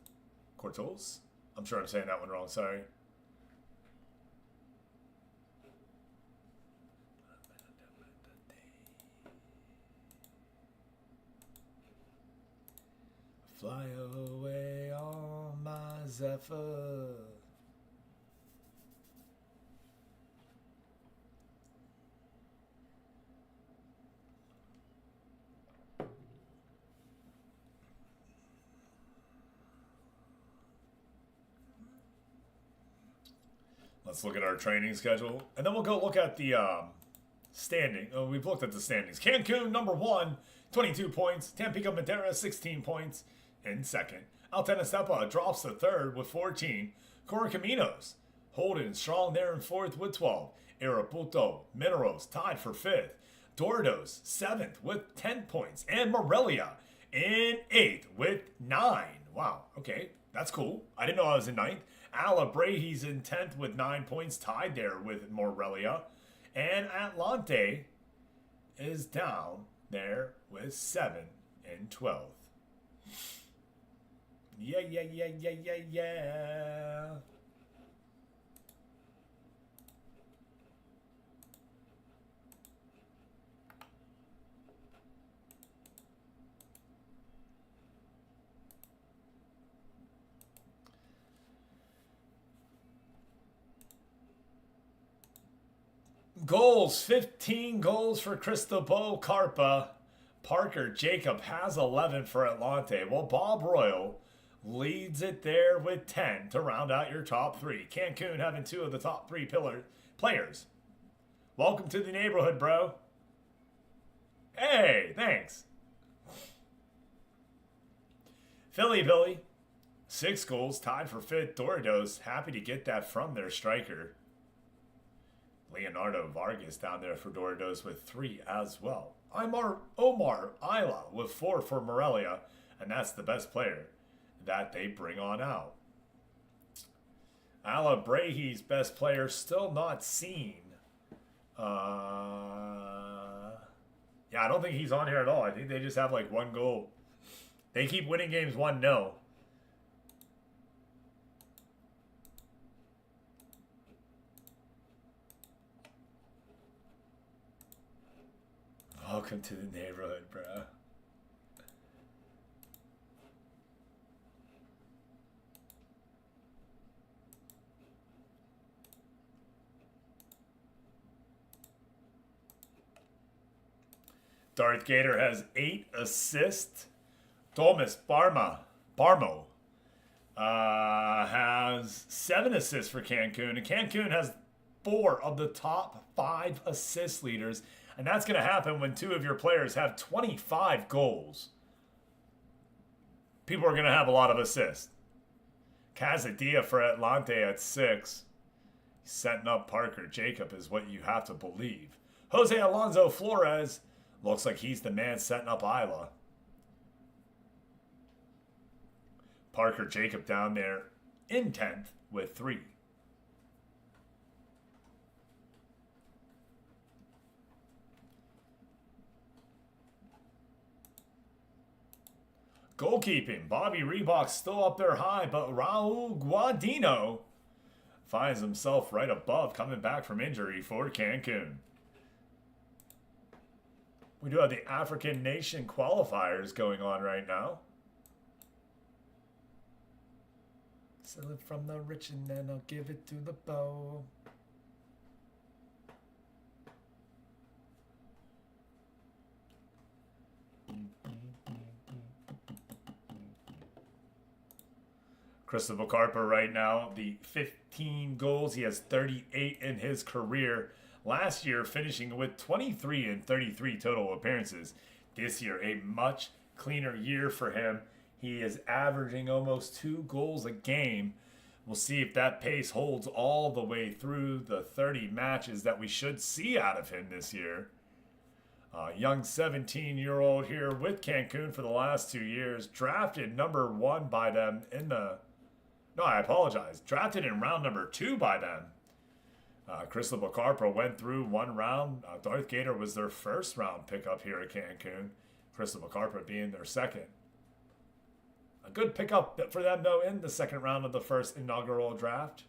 Cortez? I'm sure I'm saying that one wrong, sorry. Fly away on my Zephyr. Let's look at our training schedule, and then we'll go look at the standing. Oh, we've looked at the standings. Cancun, number 1, 22 points. Tampico Madera, 16 points in second. Altenastepa drops to third with 14. Correcaminos holding strong there in fourth with 12. Irapuato, Mineros tied for fifth. Dorados, 7th with 10 points. And Morelia in 8th with 9. Wow, okay, that's cool. I didn't know I was in 9th. Alabrejis in 10th with 9 points, tied there with Morelia. And Atlante is down there with 7 and 12th. Yeah. Goals, 15 goals for Cristobal Carpa. Parker Jacob has 11 for Atlante. Well, Bob Royal leads it there with 10 to round out your top 3. Cancun having 2 of the top 3 players. Welcome to the neighborhood, bro. Hey, thanks. Philly Billy, 6 goals, tied for 5th. Dorados, happy to get that from their striker. Leonardo Vargas down there for Dorados with 3 as well. Omar Isla with 4 for Morelia, and that's the best player that they bring on out. Alabrejis' best player still not seen. Yeah, I don't think he's on here at all. I think they just have like 1 goal. They keep winning games 1-0. Welcome to the neighborhood, bro. Darth Gator has 8 assists. Thomas Barmo has 7 assists for Cancun. And Cancun has 4 of the top 5 assist leaders. And that's going to happen when 2 of your players have 25 goals. People are going to have a lot of assists. Casadilla for Atlante at 6. He's setting up Parker Jacob is what you have to believe. Jose Alonso Flores looks like he's the man setting up Isla. Parker Jacob down there in 10th with 3. Goalkeeping, Bobby Reebok still up there high, but Raul Guadino finds himself right above, coming back from injury for Cancun. We do have the African Nation qualifiers going on right now. Sell it from the rich and then I'll give it to the bow. Cristobal Carper right now, the 15 goals. He has 38 in his career. Last year, finishing with 23 and 33 total appearances. This year, a much cleaner year for him. He is averaging almost 2 goals a game. We'll see if that pace holds all the way through the 30 matches that we should see out of him this year. Young 17-year-old here with Cancun for the last 2 years. Drafted number 1 by them in the... No, I apologize. Drafted in round number 2 by them. Cristobal Carper went through 1 round. Darth Gator was their first round pickup here at Cancun. Cristobal Carper being their second. A good pickup for them, though, in the second round of the first inaugural draft.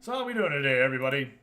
So how are we doing today, everybody?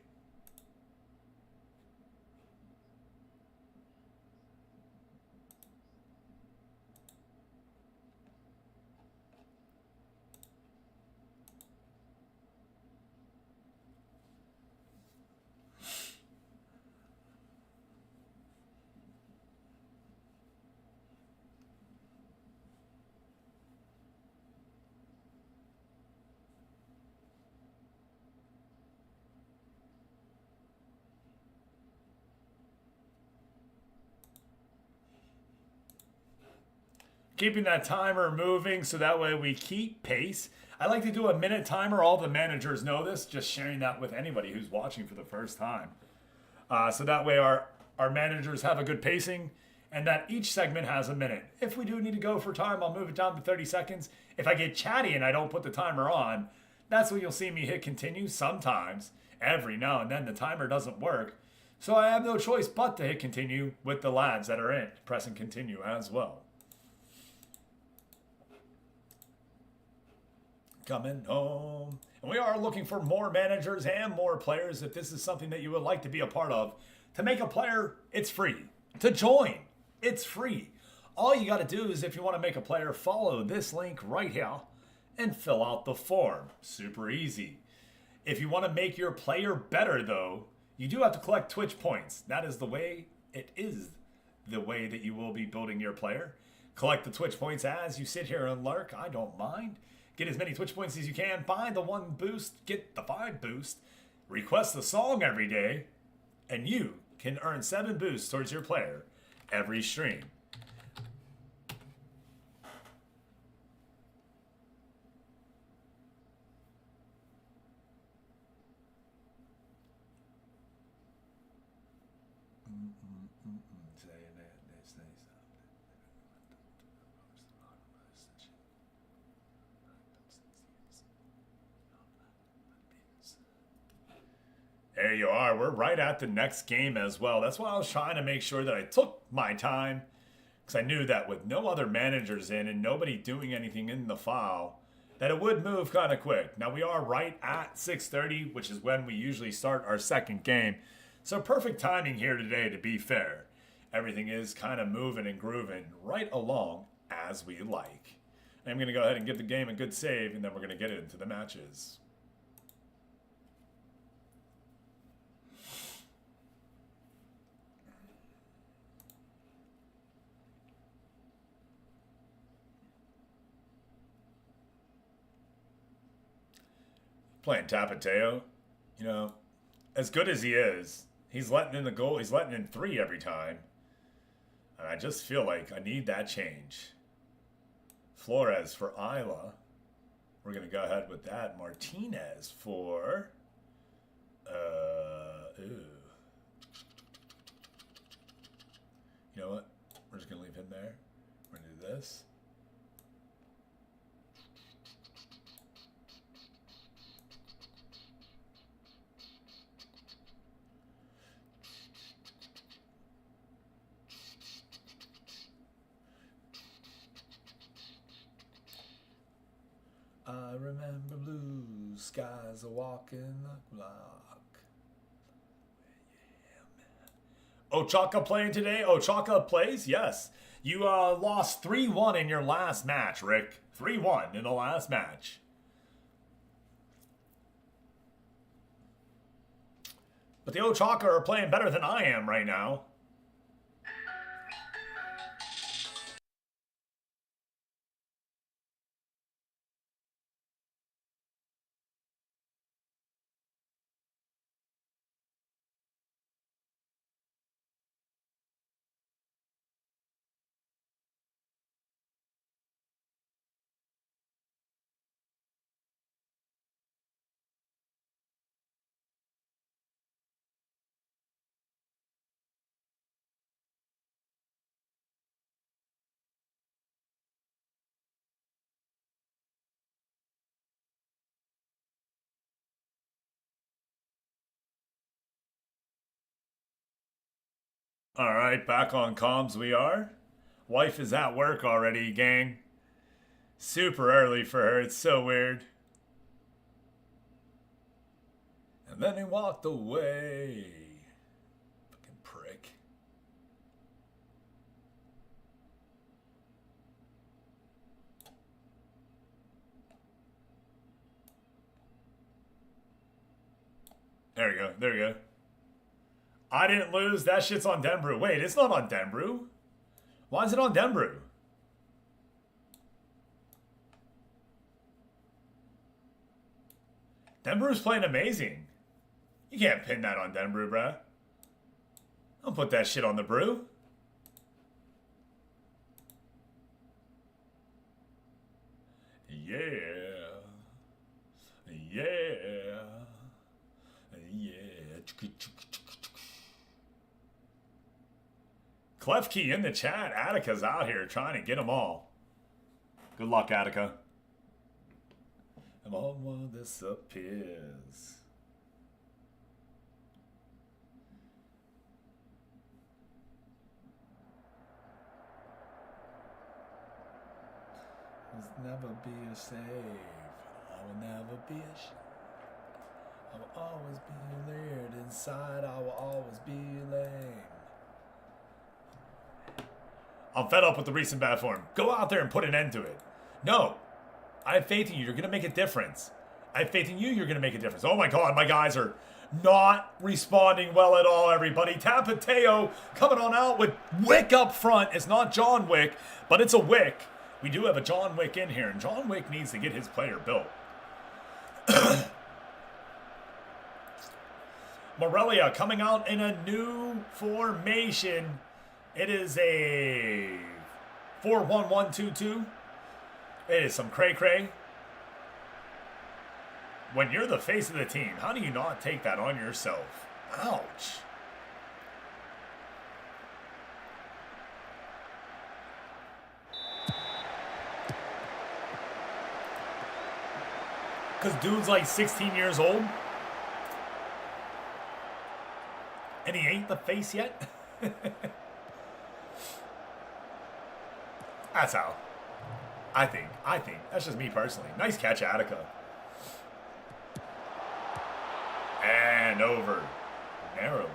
Keeping that timer moving so that way we keep pace. I like to do a minute timer. All the managers know this. Just sharing that with anybody who's watching for the first time. So that way our managers have a good pacing and that each segment has a minute. If we do need to go for time, I'll move it down to 30 seconds. If I get chatty and I don't put the timer on, that's when you'll see me hit continue sometimes. Every now and then the timer doesn't work. So I have no choice but to hit continue with the lads that are in. Pressing continue as well. Coming home. And we are looking for more managers and more players. If this is something that you would like to be a part of, to make a player, it's free. To join, it's free. All you got to do is, if you want to make a player, follow this link right here and fill out the form. Super easy. If you want to make your player better, though, you do have to collect Twitch points. That is the way, it is the way that you will be building your player. Collect the Twitch points as you sit here and lurk. I don't mind. Get as many Twitch points as you can. Buy the 1 boost. Get the 5 boost. Request the song every day. And you can earn 7 boosts towards your player every stream. There you are. We're right at the next game as well. That's why I was trying to make sure that I took my time, because I knew that with no other managers in and nobody doing anything in the file, that it would move kind of quick. Now we are right at 6:30, which is when we usually start our second game. So perfect timing here today, to be fair. Everything is kind of moving and grooving right along as we like. I'm going to go ahead and give the game a good save, and then we're going to get into the matches. Playing Tapateo, you know, as good as he is, he's letting in the goal. He's letting in 3 every time. And I just feel like I need that change. Flores for Isla. We're going to go ahead with that. Martinez for... You know what? We're just going to leave him there. We're going to do this. I remember blue skies are walking the block. Yeah, man. Ochaka playing today? Ochaka plays? Yes. You lost 3-1 in your last match, Rick. 3-1 in the last match. But the Ochaka are playing better than I am right now. All right, back on comms we are. Wife is at work already, gang. Super early for her. It's so weird. And then he walked away. Fucking prick. There we go. There we go. I didn't lose. That shit's on Denbrew. Wait, it's not on Denbrew. Why is it on Denbrew? Denbrew's playing amazing. You can't pin that on Denbrew, bruh. Don't put that shit on the brew. Yeah. Yeah. Yeah. Klefkey in the chat. Attica's out here trying to get them all. Good luck, Attica. And all one disappears. Must never be a save. I will never be a I will always be weird inside. I will always be lame. I'm fed up with the recent bad form. Go out there and put an end to it. No. I have faith in you. You're going to make a difference. I have faith in you. You're going to make a difference. Oh my God. My guys are not responding well at all, everybody. Tapateo coming on out with Wick up front. It's not John Wick, but it's a Wick. We do have a John Wick in here, and John Wick needs to get his player built. Morelia coming out in a new formation. It is a 4-1-1-2-2. It is some cray-cray. When you're the face of the team, how do you not take that on yourself? Ouch. Because dude's like 16 years old. And he ain't the face yet? That's how. I think. That's just me personally. Nice catch, Attica. And over. Narrowly.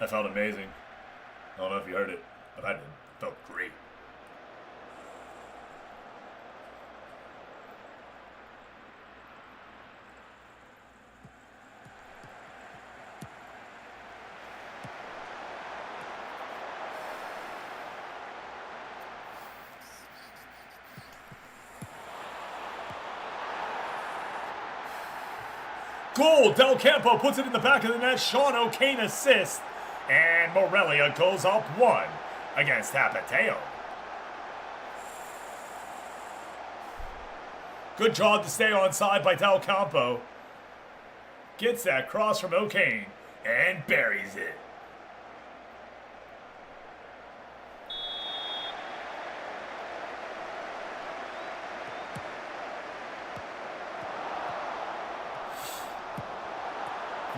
That felt amazing. I don't know if you heard it, but I did. It felt great. Goal! Del Campo puts it in the back of the net. Sean O'Kane assists. And Morelia goes up 1 against Tapateo. Good job to stay on side by Del Campo. Gets that cross from O'Kane and buries it.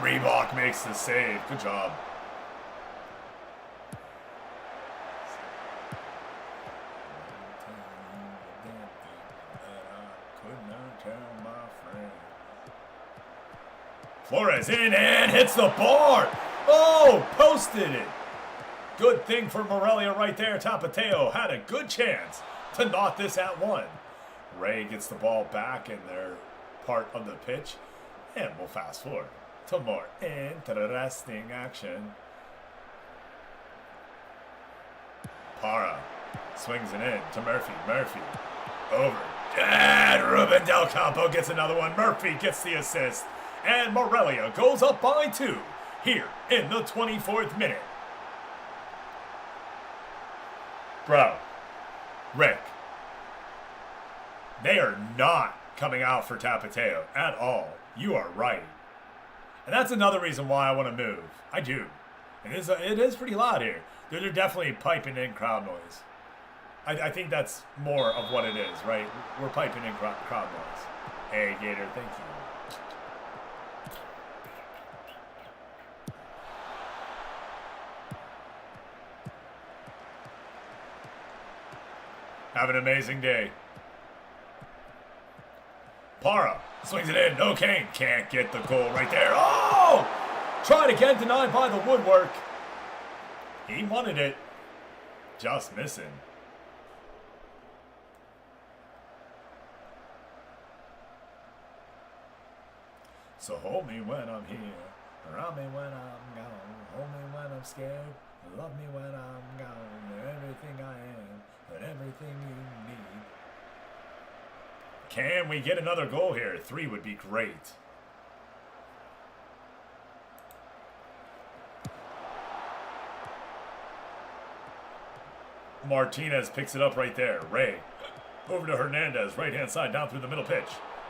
Reebok makes the save. Good job. Flores in and hits the bar. Oh, posted it. Good thing for Morelia right there. Tapateo had a good chance to knock this at 1. Ray gets the ball back in their part of the pitch. And we'll fast forward to more interesting action. Para swings it in to Murphy. Murphy over. And Ruben Del Campo gets another one. Murphy gets the assist. And Morelia goes up by 2 here in the 24th minute. Bro, Rick, they are not coming out for Tapateo at all. You are right. And that's another reason why I want to move. I do. It is pretty loud here. They're definitely piping in crowd noise. I think that's more of what it is, right? We're piping in crowd noise. Hey, Gator, thank you. Have an amazing day. Para swings it in. O'Kane can't get the goal right there. Oh! Tried again, denied by the woodwork. He wanted it. Just missing. So hold me when I'm here. Around me when I'm gone. Hold me when I'm scared. Love me when I'm gone. You're everything I am. And everything you need. Can we get another goal here? 3 would be great. Martinez picks it up right there. Ray over to Hernandez. Right hand side down through the middle pitch.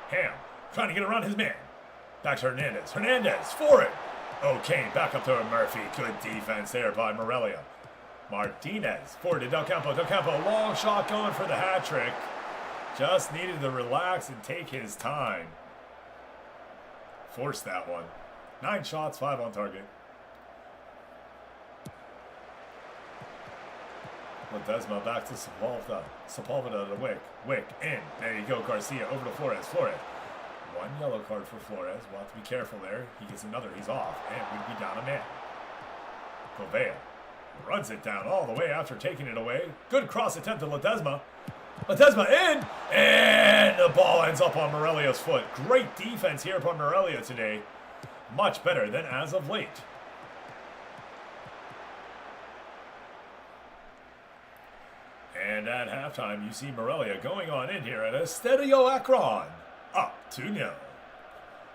Ham trying to get around his man. Back to Hernandez. Hernandez for it. O'Kane back up to Murphy. Good defense there by Morelia. Martinez forward to Del Campo. Del Campo, long shot going for the hat trick. Just needed to relax and take his time. Forced that one. 9 shots, 5 on target. Ledesma back to Sepulveda. Sepulveda to Wick. Wick in. There you go, Garcia over to Flores. Flores. 1 yellow card for Flores. We'll have to be careful there. He gets another. He's off. And we'd be down a man. Gobea runs it down all the way after taking it away. Good cross attempt to Ledesma. Ledesma in. And the ball ends up on Morelia's foot. Great defense here from Morelia today. Much better than as of late. And at halftime, you see Morelia going on in here at Estadio Akron. Up 2-0.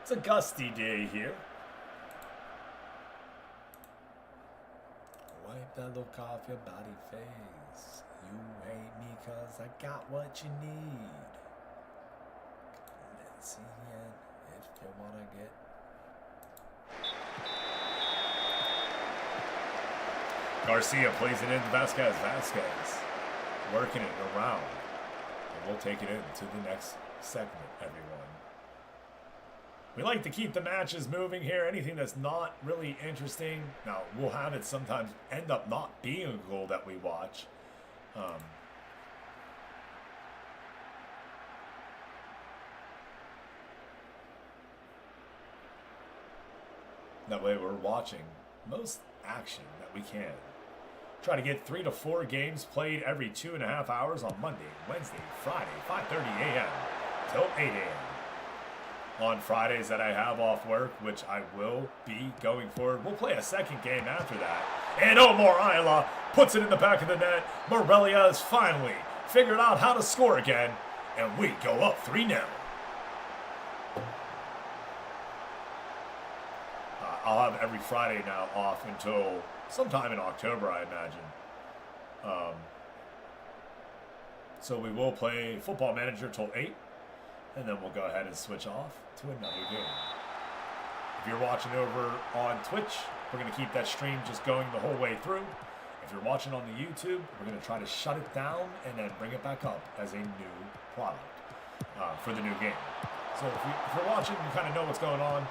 It's a gusty day here. Wipe that look off your body face. You hate me cause I got what you need. Let's see it if you wanna get. Garcia plays it in to Vasquez. Vasquez working it around. And we'll take it into the next segment, everyone. We like to keep the matches moving here. Anything that's not really interesting, now we'll have it sometimes end up not being a goal that we watch. That way we're watching most action that we can. Try to get 3 to 4 games played every 2.5 hours on Monday, Wednesday, Friday, 5:30 a.m. till 8 a.m. On Fridays that I have off work, which I will be going forward, we'll play a second game after that. And Omar Ayala puts it in the back of the net. Morelia has finally figured out how to score again, and we go up 3-0. I'll have every Friday now off until sometime in October, I imagine. So we will play Football Manager till 8, and then we'll go ahead and switch off to another game. If you're watching over on Twitch, we're going to keep that stream just going the whole way through. If you're watching on the YouTube, we're going to try to shut it down and then bring it back up as a new product for the new game. So if you're watching, you kind of know what's going on.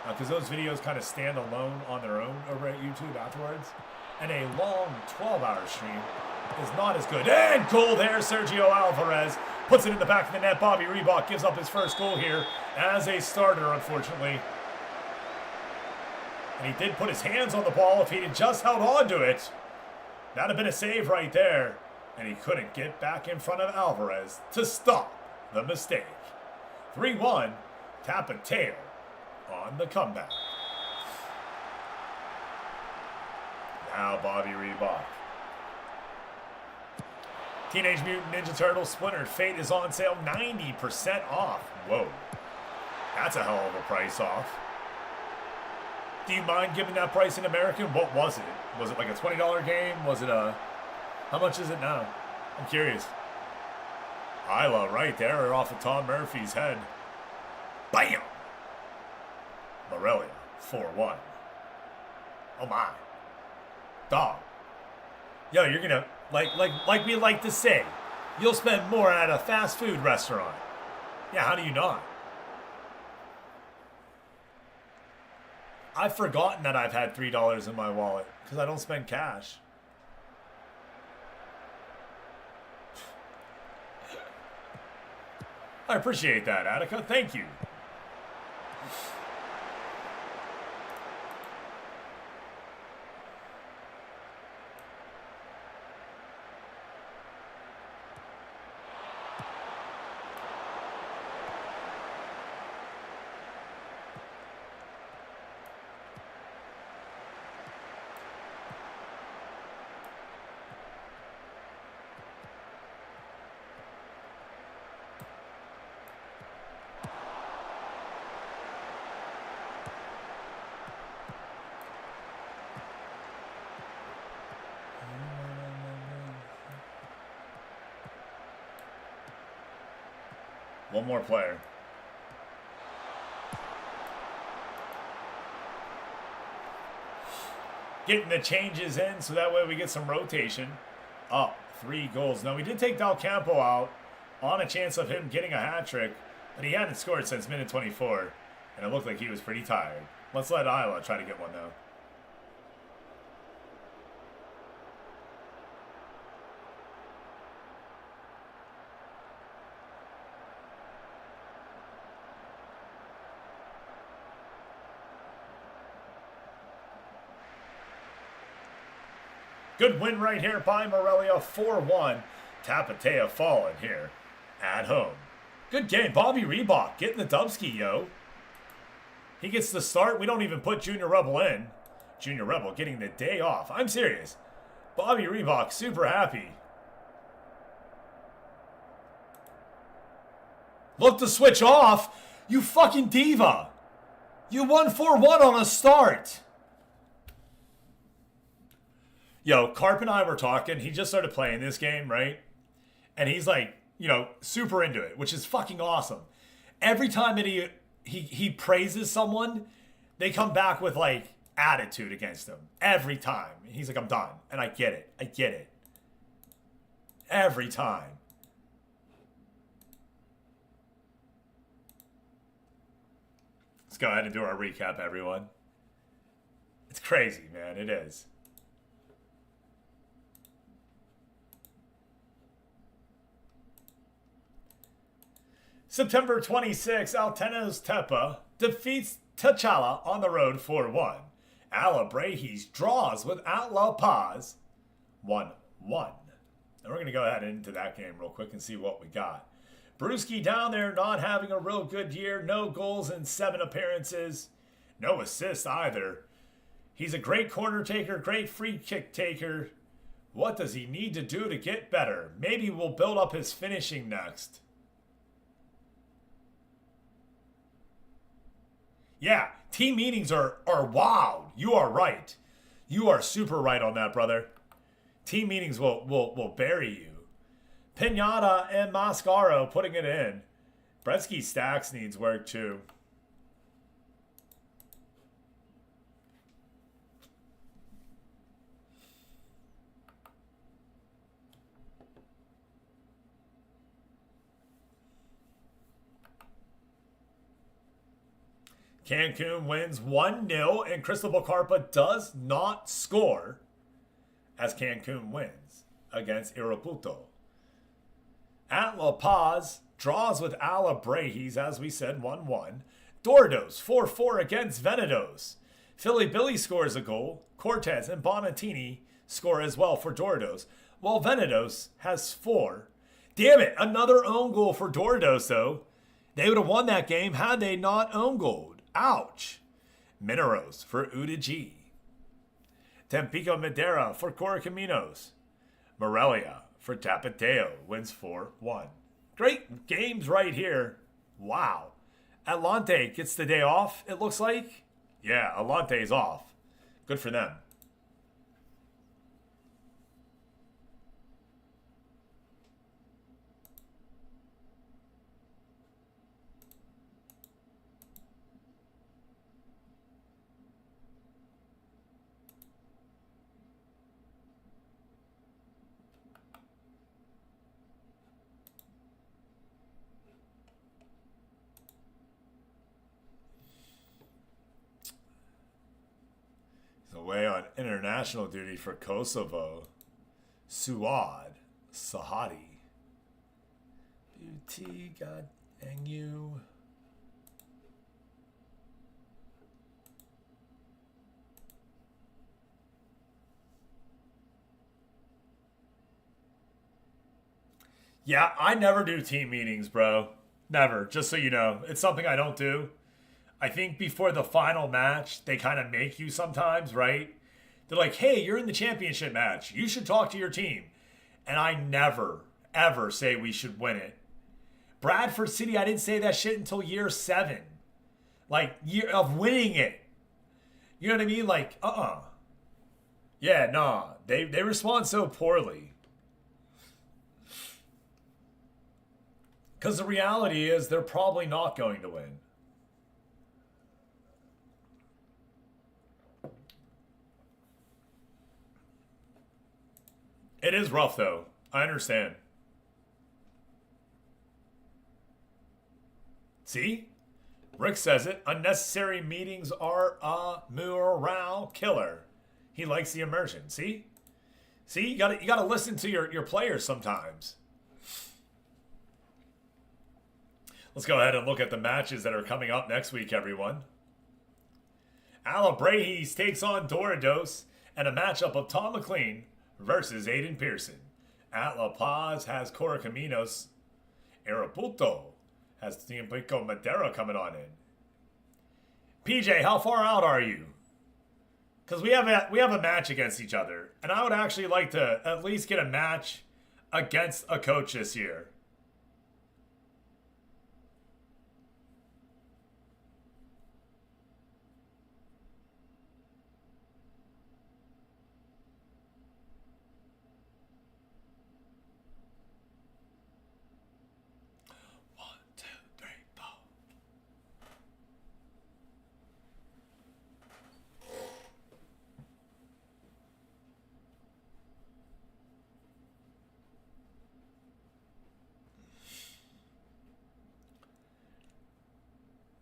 Because those videos kind of stand alone on their own over at YouTube afterwards. And a long 12-hour stream is not as good. And goal there, Sergio Alvarez puts it in the back of the net. Bobby Reebok gives up his first goal here as a starter, unfortunately. And he did put his hands on the ball. If he had just held on to it, that'd have been a save right there. And he couldn't get back in front of Alvarez to stop the mistake. 3-1, Tapateo on the comeback. Now Bobby Reebok. Teenage Mutant Ninja Turtles Splintered Fate is on sale 90% off. Whoa. That's a hell of a price off. Do you mind giving that price in American? What was it? Was it like a $20 game? Was it a... How much is it now? I'm curious. Isla right there off of Tom Murphy's head. Bam! Morelia, 4-1. Oh my. Dog. Yo, you're gonna, like we like to say, you'll spend more at a fast food restaurant. Yeah, how do you not? I've forgotten that I've had $3 in my wallet because I don't spend cash. I appreciate that, Attica. Thank you. One more player. Getting the changes in so that way we get some rotation. Up 3 goals. Now we did take Del Campo out on a chance of him getting a hat trick, but he hadn't scored since minute 24, and it looked like he was pretty tired. Let's let Isla try to get one though. Good win right here by Morelia, 4-1. Tapateo falling here at home. Good game. Bobby Reebok getting the dubski, yo. He gets the start. We don't even put Junior Rebel in. Junior Rebel getting the day off. I'm serious. Bobby Reebok super happy. Look to switch off. You fucking diva. You won 4-1 on a start. Yo, Carp and I were talking. He just started playing this game, right? And he's like, you know, super into it, which is fucking awesome. Every time that he praises someone, they come back with like attitude against him. Every time. He's like, I'm done. And I get it. I get it. Every time. Let's go ahead and do our recap, everyone. It's crazy, man. It is. September 26, Altenos Tepa defeats T'Challa on the road 4-1. Alabrejis draws with at La Paz. 1-1. And we're going to go ahead into that game real quick and see what we got. Brewski down there not having a real good year. No goals in 7 appearances. No assists either. He's a great corner taker, great free kick taker. What does he need to do to get better? Maybe we'll build up his finishing next. Yeah, team meetings are wild. You are right. You are super right on that, brother. Team meetings will bury you. Pinata and Mascaro putting it in. Bretsky Stacks needs work too. Cancun wins 1-0 and Cristobal Carpa does not score as Cancun wins against Irapuato. At La Paz draws with Alabrejis, as we said, 1-1. Dordos 4-4 against Venados. Philly Billy scores a goal. Cortez and Bonatini score as well for Dordos, while Venados has 4. Damn it, another own goal for Dordos, though. They would have won that game had they not own goaled. Ouch. Mineros for Udigi. Tampico Madera for Correcaminos. Morelia for Tapateo wins 4-1. Great games right here. Wow. Atlante gets the day off, it looks like. Yeah, Atlante's off. Good for them. Away on international duty for Kosovo. Suad Sahadi. Beauty, God dang you. Yeah, I never do team meetings, bro. Never. Just so you know. It's something I don't do. I think before the final match, they kind of make you sometimes, right? They're like, hey, you're in the championship match. You should talk to your team. And I never, ever say we should win it. Bradford City, I didn't say that shit until year 7. Like, year of winning it. You know what I mean? Like, Yeah, nah. They respond so poorly. Because the reality is they're probably not going to win. It is rough, though. I understand. See? Rick says it. Unnecessary meetings are a morale killer. He likes the immersion. See? See? You gotta listen to your players sometimes. Let's go ahead and look at the matches that are coming up next week, everyone. Alabrejis takes on Dordos and a matchup of Tom McLean versus Aiden Pearson. At La Paz has Correcaminos. Irapuato has Tampico Madera coming on in. PJ, how far out are you? Because we have a match against each other, and I would actually like to at least get a match against a coach this year.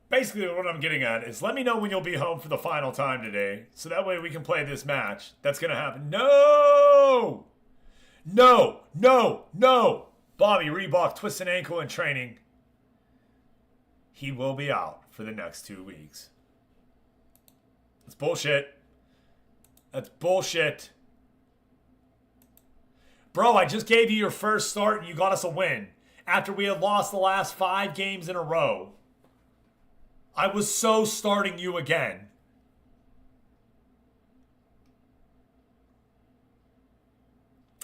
Basically, what I'm getting at is let me know when you'll be home for the final time today, so that way we can play this match. That's going to happen. No! No! No! No! Bobby Reebok twists an ankle in training. He will be out for the next 2 weeks. It's bullshit. That's bullshit. Bro, I just gave you your first start and you got us a win after we had lost the last 5 games in a row. I was so starting you again.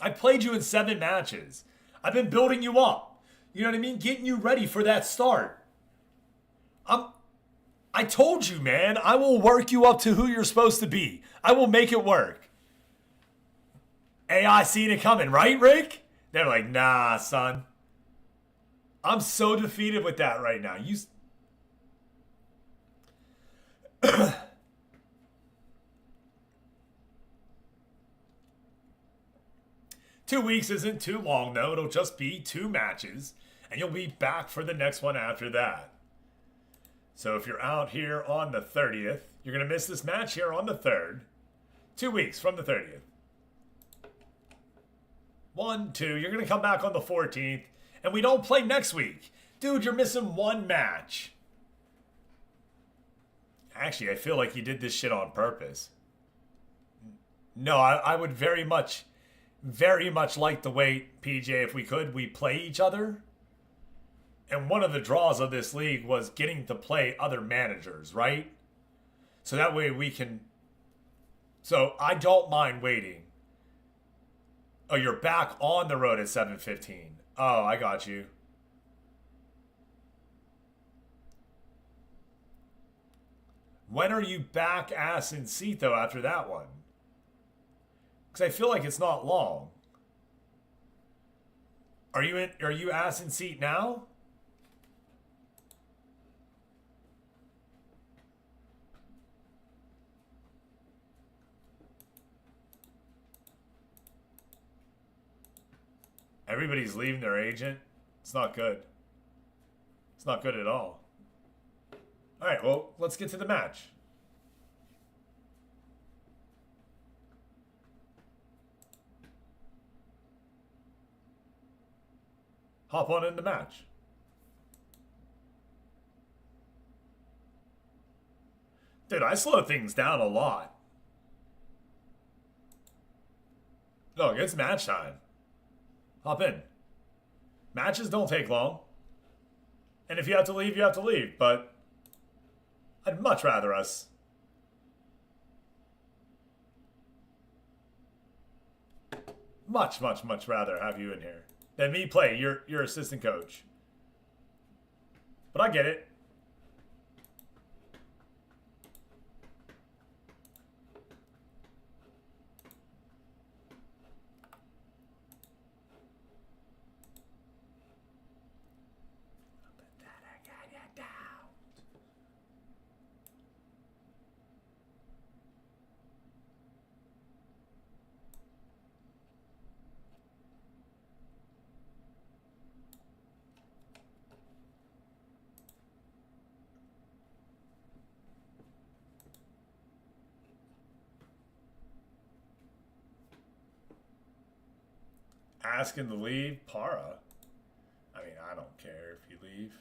I played you in 7 matches. I've been building you up. You know what I mean? Getting you ready for that start. I told you, man. I will work you up to who you're supposed to be. I will make it work. AI seen it coming, right, Rick? They're like, nah, son. I'm so defeated with that right now. 2 weeks isn't too long, though. It'll just be 2 matches, and you'll be back for the next one after that. So if you're out here on the 30th, you're going to miss this match here on the 3rd. 2 weeks from the 30th. 1, 2. You're going to come back on the 14th, and we don't play next week. Dude, you're missing 1 match. Actually, I feel like you did this shit on purpose. No, I would very much like to wait, PJ, if we could. We play each other. And one of the draws of this league was getting to play other managers, right? So that way we can... So I don't mind waiting. Oh, you're back on the road at 7:15. Oh, I got you. When are you back ass in seat, though, after that one? Because I feel like it's not long. Are you ass in seat now? Everybody's leaving their agent. It's not good. It's not good at all. All right, well, let's get to the match. Hop on in the match. Dude, I slow things down a lot. Look, it's match time. Hop in. Matches don't take long. And if you have to leave, you have to leave. But I'd much rather us. Much rather have you in here than me play your assistant coach. But I get it. Asking to leave? Para? I mean, I don't care if you leave.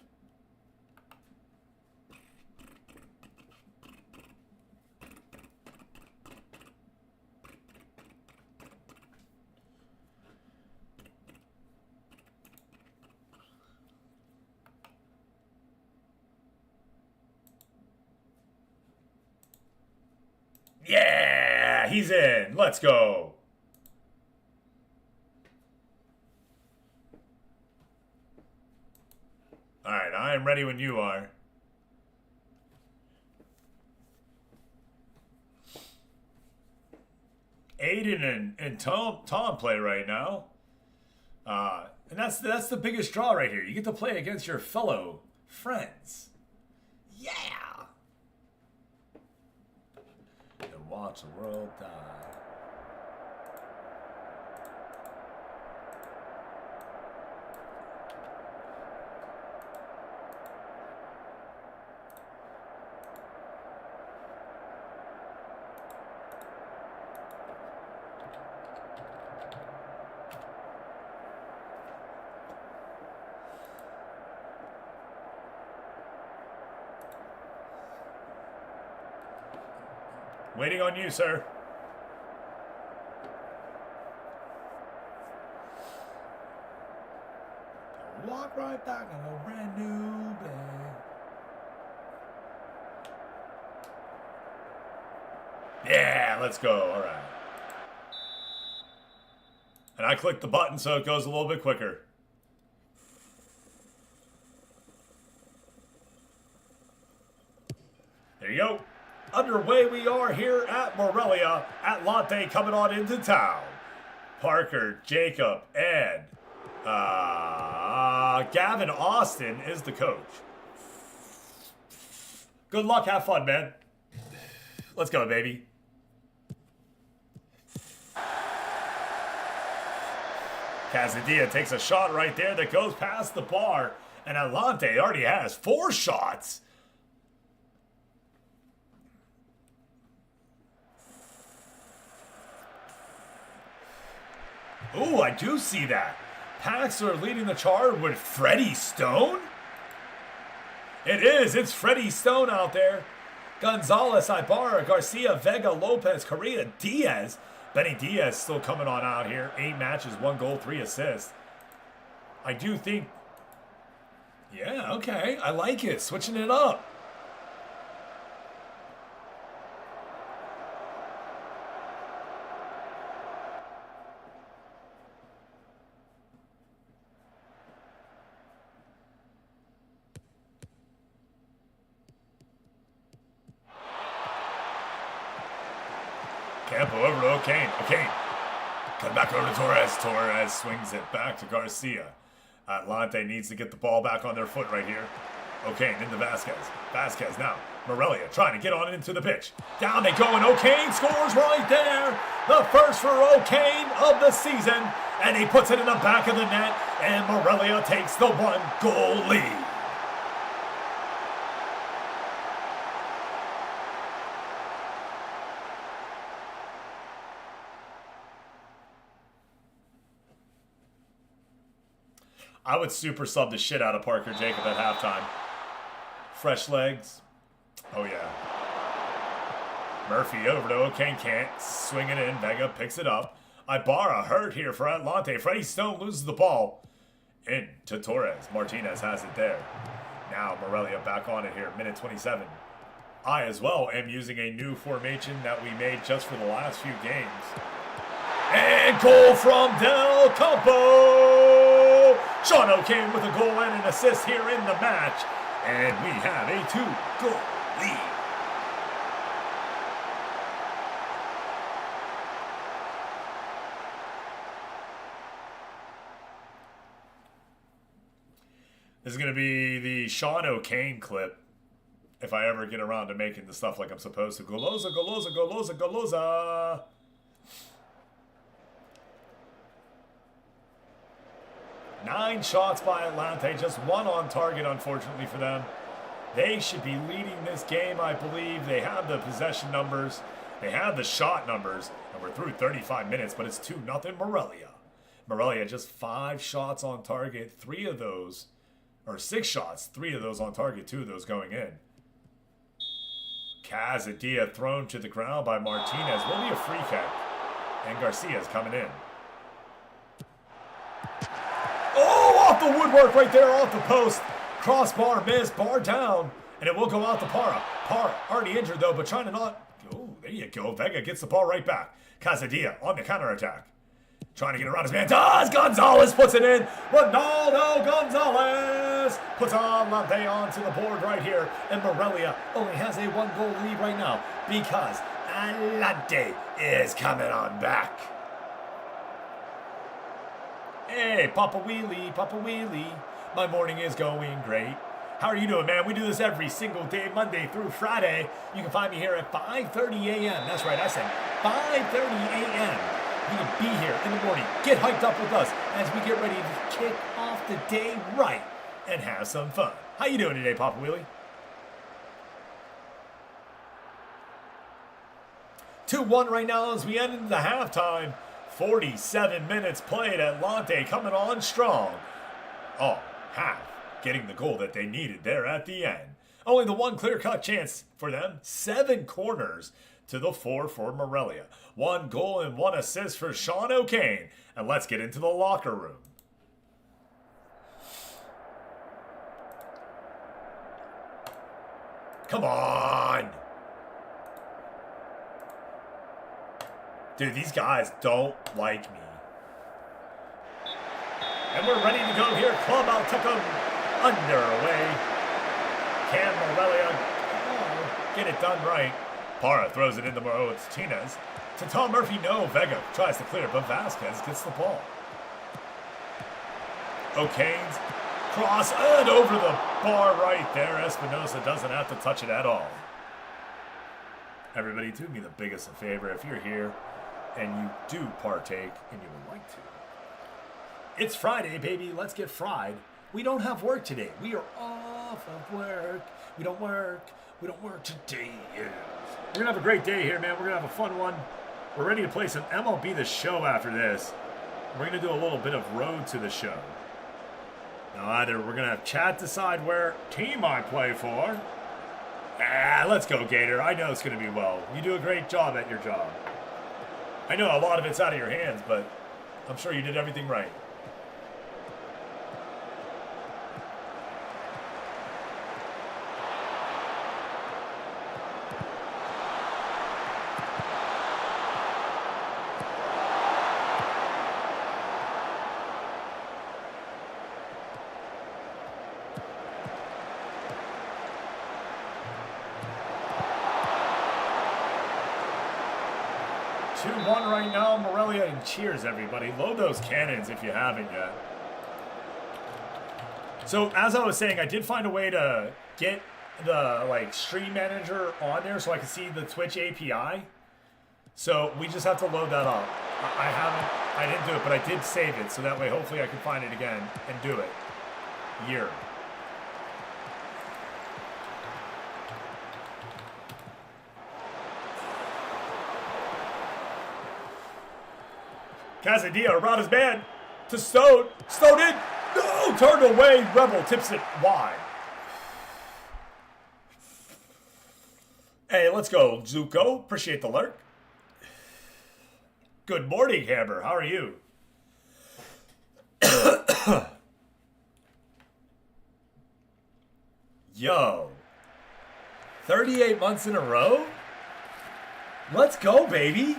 Yeah, he's in. Let's go. All right, I am ready when you are. Aiden and Tom play right now. And that's the biggest draw right here. You get to play against your fellow friends. Yeah. And watch the world die. Waiting on you, sir. got a brand new bag. Yeah, let's go. All right. And I clicked the button so it goes a little bit quicker. There you go. Underway we are here at Morelia. Atlante coming on into town. Parker, Jacob, and Gavin Austin is the coach. Good luck. Have fun, man. Let's go, baby. Casadilla takes a shot right there that goes past the bar. And Atlante already has 4 shots. Ooh, I do see that. Paxler leading the charge with Freddie Stone? It is. It's Freddie Stone out there. Gonzalez, Ibarra, Garcia, Vega, Lopez, Correa, Diaz. Benny Diaz still coming on out here. 8 matches, 1 goal, 3 assists. I do think... Yeah, okay. I like it. Switching it up. Campo over to O'Kane. O'Kane. Cut back over to Torres. Torres swings it back to Garcia. Atlante needs to get the ball back on their foot right here. O'Kane into Vasquez. Vasquez now. Morelia trying to get on into the pitch. Down they go, and O'Kane scores right there. The first for O'Kane of the season. And he puts it in the back of the net. And Morelia takes the 1-goal lead. I would super sub the shit out of Parker Jacob at halftime. Fresh legs. Oh, yeah. Murphy over to O'Kane. Can't swing it in. Vega picks it up. Ibarra hurt here for Atlante. Freddie Stone loses the ball. In to Torres. Martinez has it there. Now Morelia back on it here. Minute 27. I as well am using a new formation that we made just for the last few games. And goal from Del Campo. Sean O'Kane with a goal and an assist here in the match. And we have a 2-goal lead. This is going to be the Sean O'Kane clip if I ever get around to making the stuff like I'm supposed to. Goloza, Goloza, Goloza, Goloza. Nine shots by Atlante, just 1 on target, unfortunately for them. They should be leading this game, I believe. They have the possession numbers. They have the shot numbers. And we're through 35 minutes, but it's 2-0 Morelia. Morelia just 5 shots on target, 3 of those, or 6 shots, 3 of those on target, 2 of those going in. Casadilla thrown to the ground by Martinez. Will be a free kick. And Garcia's coming in. Oh, off the woodwork right there, off the post. Crossbar miss, bar down. And it will go out to Parra. Parra already injured though, but trying to not... Oh, there you go. Vega gets the ball right back. Casadilla on the counterattack. Trying to get around his man. Does! Gonzalez puts it in. Ronaldo Gonzalez puts Atlante onto the board right here. And Morelia only has a 1-goal lead right now because Atlante is coming on back. Hey, Papa Wheelie, my morning is going great. How are you doing, man? We do this every single day, Monday through Friday. You can find me here at 5:30 a.m. That's right, I said 5:30 a.m. You can be here in the morning, get hyped up with us as we get ready to kick off the day right and have some fun. How you doing today, Papa Wheelie? 2-1 right now as we end into the halftime. 47 minutes played. Atlante coming on strong. Oh, half getting the goal that they needed there at the end. Only the 1 clear-cut chance for them. 7 corners to the 4 for Morelia. 1 goal and 1 assist for Sean O'Kane. And let's get into the locker room. Come on. Dude, these guys don't like me. And we're ready to go here. Club Alteco underway. Can Morelia get it done right? Parra throws it into Martinez. To Tom Murphy, no. Vega tries to clear, but Vasquez gets the ball. O'Kane's cross and over the bar right there. Espinosa doesn't have to touch it at all. Everybody, do me the biggest of favor if you're here and you do partake and you would like to. It's Friday, baby. Let's get fried. We don't have work today. We are off of work. We don't work. We don't work today. Yeah. We're going to have a great day here, man. We're going to have a fun one. We're ready to play some MLB The Show after this. We're going to do a little bit of Road to the Show. Now, either we're going to have Chad decide where team I play for. Let's go, Gator. I know it's going to be well. You do a great job at your job. I know a lot of it's out of your hands, but I'm sure you did everything right. Right now, Morelia, and cheers, everybody. Load those cannons if you haven't yet. So, as I was saying, I did find a way to get the, stream manager on there so I can see the Twitch API. So, we just have to load that up. I didn't do it, but I did save it, so that way, hopefully, I can find it again and do it. Year. Casadilla around his man to Stone. Stone in. No! Turned away. Rebel tips it wide. Hey, let's go, Zuko. Appreciate the lurk. Good morning, Hammer. How are you? Yo. 38 months in a row? Let's go, baby.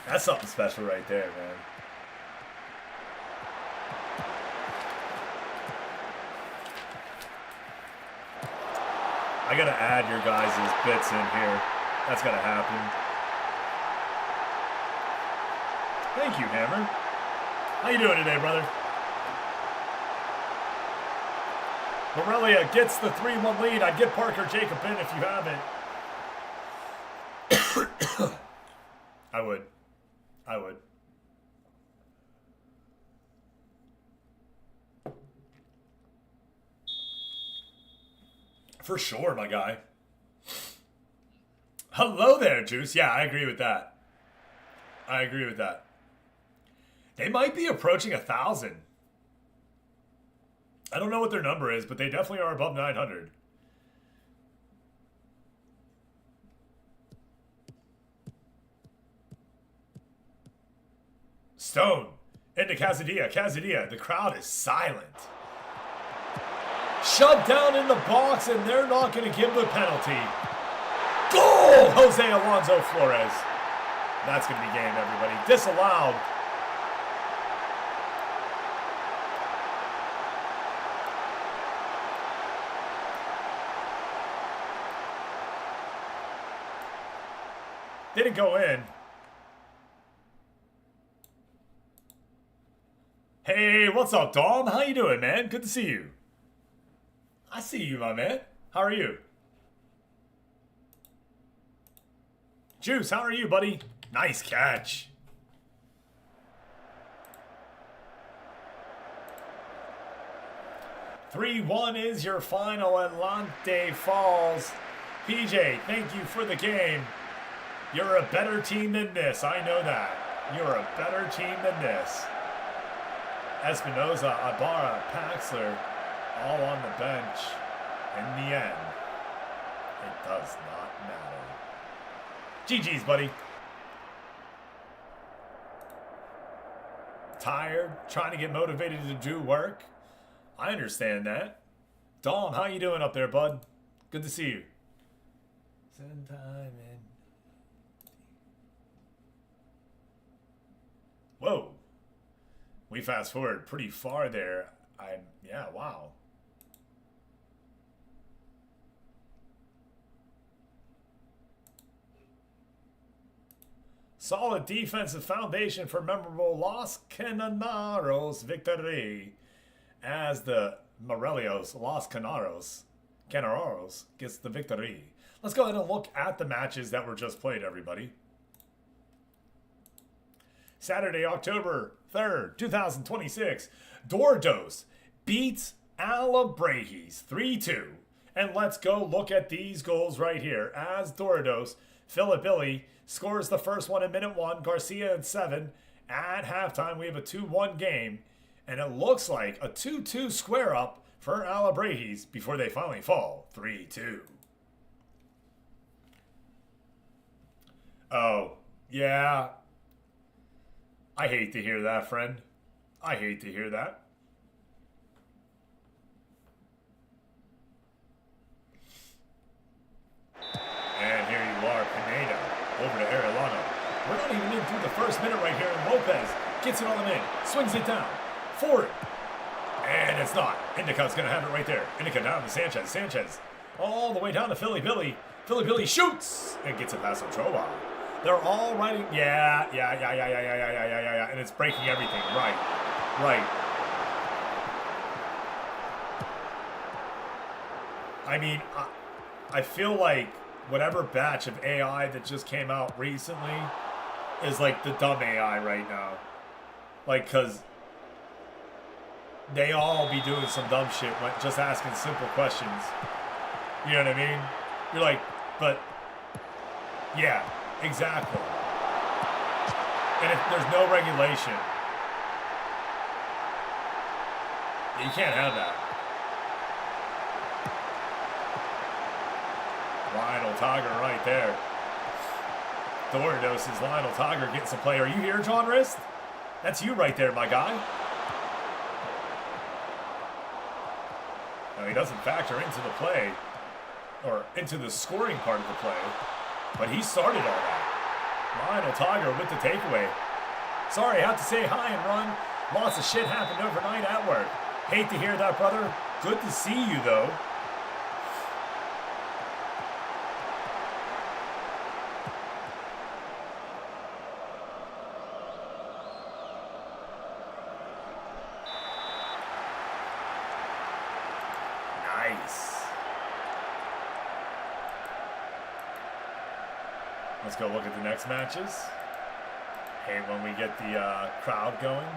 That's something special right there, man. I gotta add your guys' bits in here. That's gotta happen. Thank you, Hammer. How you doing today, brother? Morelia gets the 3-1 lead. I'd get Parker Jacob in if you haven't. I would. I would. For sure, my guy. Hello there, Juice. Yeah, I agree with that. I agree with that. They might be approaching 1,000. I don't know what their number is, but they definitely are above 900. Stone into Casadilla. Casadilla, the crowd is silent. Shoved down in the box, and they're not going to give the penalty. Goal! Jose Alonso Flores. That's going to be game, everybody. Disallowed. Didn't go in. Hey, what's up, Dom? How you doing, man? Good to see you. I see you, my man. How are you? Juice, how are you, buddy? Nice catch. (3-1) is your final. Atlante Falls. PJ, thank you for the game. You're a better team than this. I know that. You're a better team than this. Espinoza, Ibarra, Paxler, all on the bench. In the end, it does not matter. GG's, buddy. Tired, trying to get motivated to do work. I understand that. Dom, how you doing up there, bud? Good to see you. Sometime in. Whoa. We fast forward pretty far there. Yeah, wow. Solid defensive foundation for memorable Los Canaros victory as the Morelios Los Canaros gets the victory. Let's go ahead and look at the matches that were just played, everybody. Saturday, October 3rd, 2026. Dordos beats Alabrejis 3-2. And let's go look at these goals right here. As Dordos, Filipilli scores the first one in minute 1. Garcia at 7. At halftime, we have a 2-1 game. And it looks like a 2-2 square up for Alabrejis before they finally fall 3-2. Oh, yeah. I hate to hear that, friend. I hate to hear that. And here you are, Pineda, over to Arellano. We're not even in through the first minute right here, and Lopez gets it on the in, swings it down, forward, and it's not. Indica's going to have it right there. Indica down to Sanchez. Sanchez all the way down to Filipilli. Filipilli shoots and gets it past Ochoa. They're all riding. Yeah. And it's breaking everything. Right. I mean, I feel like whatever batch of AI that just came out recently is like the dumb AI right now. Like, because they all be doing some dumb shit when just asking simple questions. You know what I mean? You're like, but yeah. Exactly. And if there's no regulation, you can't have that. Lionel Togger right there. Dordos is Lionel Togger getting some play. Are you here, John Rist? That's you right there, my guy. Now, he doesn't factor into the play, or into the scoring part of the play. But he started all that. Lionel Togger with the takeaway. Sorry, I have to say hi and run. Lots of shit happened overnight at work. Hate to hear that, brother. Good to see you, though. Nice. Let's go look at the next matches. Hey, when we get the crowd going.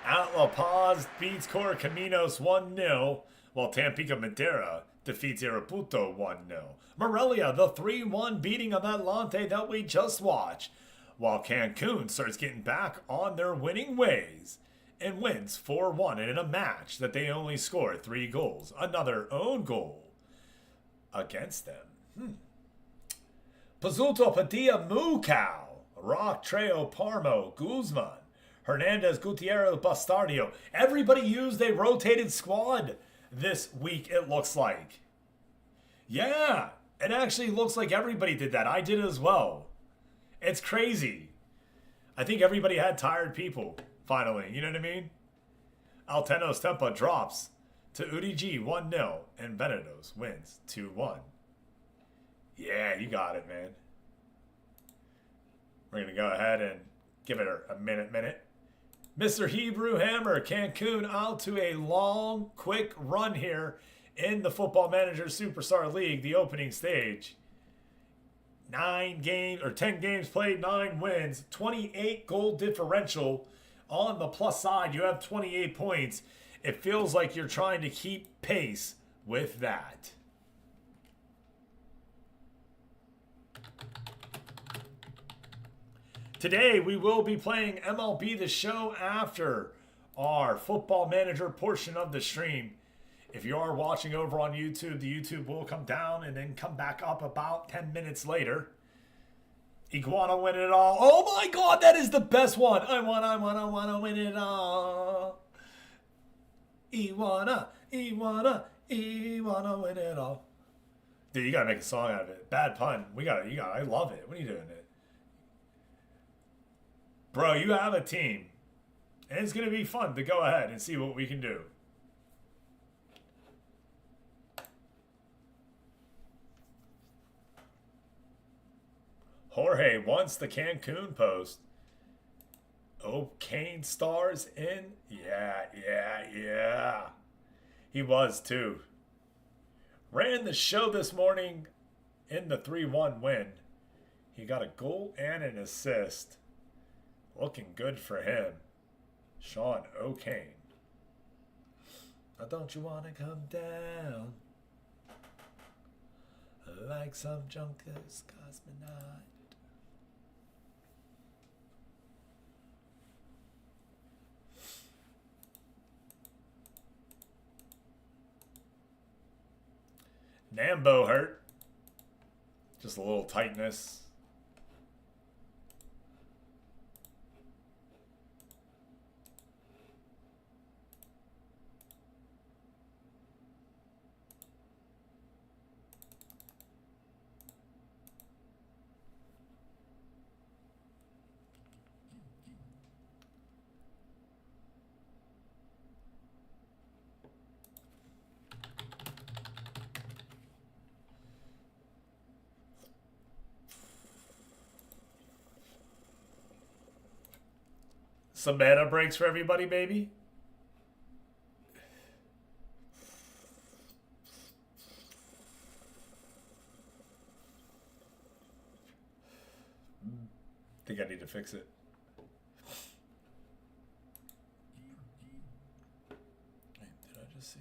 At La Paz beats Correcaminos 1-0, while Tampico Madera defeats Irapuato 1-0. Morelia, the 3-1 beating of Atlante that we just watched, while Cancun starts getting back on their winning ways and wins 4-1, and in a match that they only scored 3 goals. Another own goal against them. Pazulto Padilla Mucal, Rock Treo Parmo, Guzman, Hernandez Gutierrez Bastardio. Everybody used a rotated squad this week, it looks like. Yeah, it actually looks like everybody did that. I did as well. It's crazy. I think everybody had tired people. Finally, you know what I mean? Altenos Tempa drops to UDG 1-0, and Venedos wins 2-1. Yeah, you got it, man. We're going to go ahead and give it a minute. Mr. Hebrew Hammer, Cancun out to a long, quick run here in the Football Manager Superstar League, the opening stage. 10 games played, 9 wins, 28 goal differential. On the plus side, you have 28 points. It feels like you're trying to keep pace with that. Today, we will be playing MLB The Show after our Football Manager portion of the stream. If you are watching over on YouTube, the YouTube will come down and then come back up about 10 minutes later. Iguana win it all. Oh my god, that is the best one. I wanna win it all. Iguana win it all. Dude, you gotta make a song out of it. Bad pun. I love it. What are you doing it? Bro, you have a team. And it's gonna be fun to go ahead and see what we can do. Jorge wants the Cancun post. Oh, Kane stars in? Yeah. He was too. Ran the show this morning in the 3-1 win. He got a goal and an assist. Looking good for him. Sean O'Kane. Now don't you want to come down like some Junkers cosmonaut? Nambo hurt. Just a little tightness. Some mana breaks for everybody, baby. Think I need to fix it. Wait, did I just see?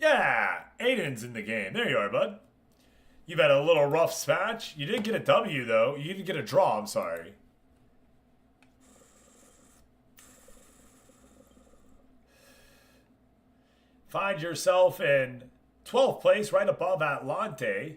Yeah! Aiden's in the game. There you are, bud. You've had a little rough patch. You didn't get a W, though. You didn't get a draw, I'm sorry. Find yourself in 12th place, right above Atlante.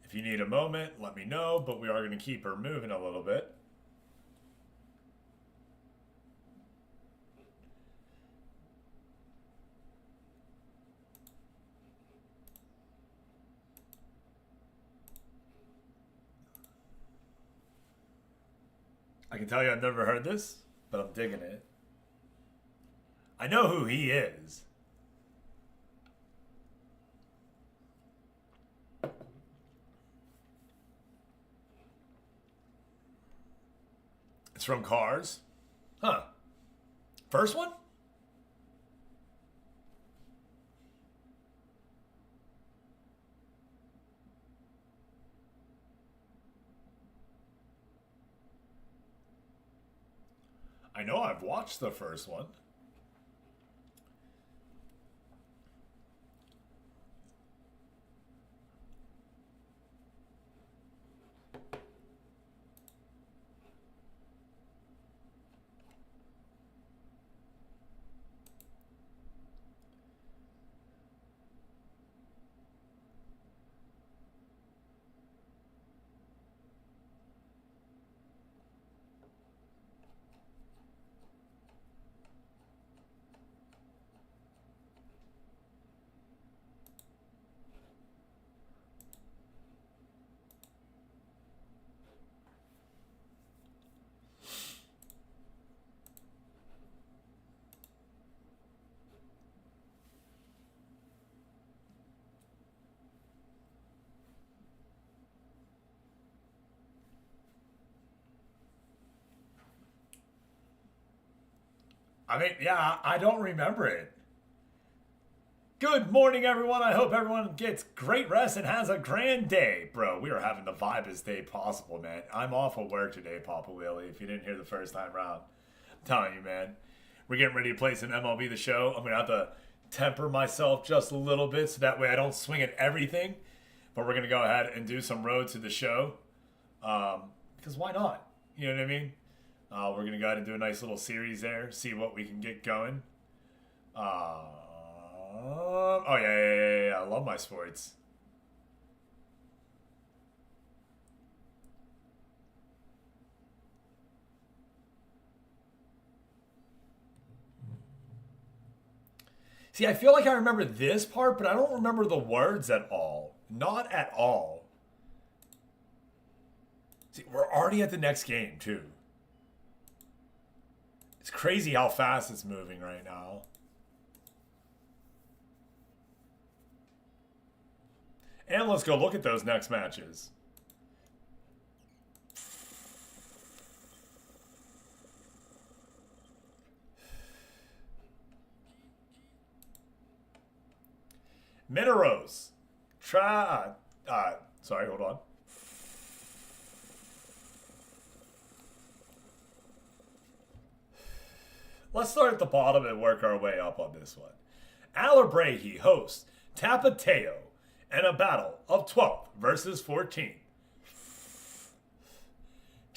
If you need a moment, let me know, but we are going to keep her moving a little bit. I can tell you I've never heard this, but I'm digging it. I know who he is. It's from Cars. Huh. First one? I know I've watched the first one. I mean, yeah, I don't remember it. Good morning, everyone. I hope everyone gets great rest and has a grand day. Bro, we are having the vibest day possible, man. I'm off of work today, Papa Willie, if you didn't hear the first time round. I'm telling you, man. We're getting ready to play some MLB The Show. I'm going to have to temper myself just a little bit so that way I don't swing at everything. but we're gonna go ahead and do some road to the show, because why not? You know what I mean? We're gonna go ahead and do a nice little series there, see what we can get going. Oh yeah. I love my sports. See, I feel like I remember this part, but I don't remember the words at all. Not at all. See, we're already at the next game, too. It's crazy how fast it's moving right now. And let's go look at those next matches. Mineros. Sorry, hold on. Let's start at the bottom and work our way up on this one. Alabrahi hosts Tapateo in a battle of 12 versus 14.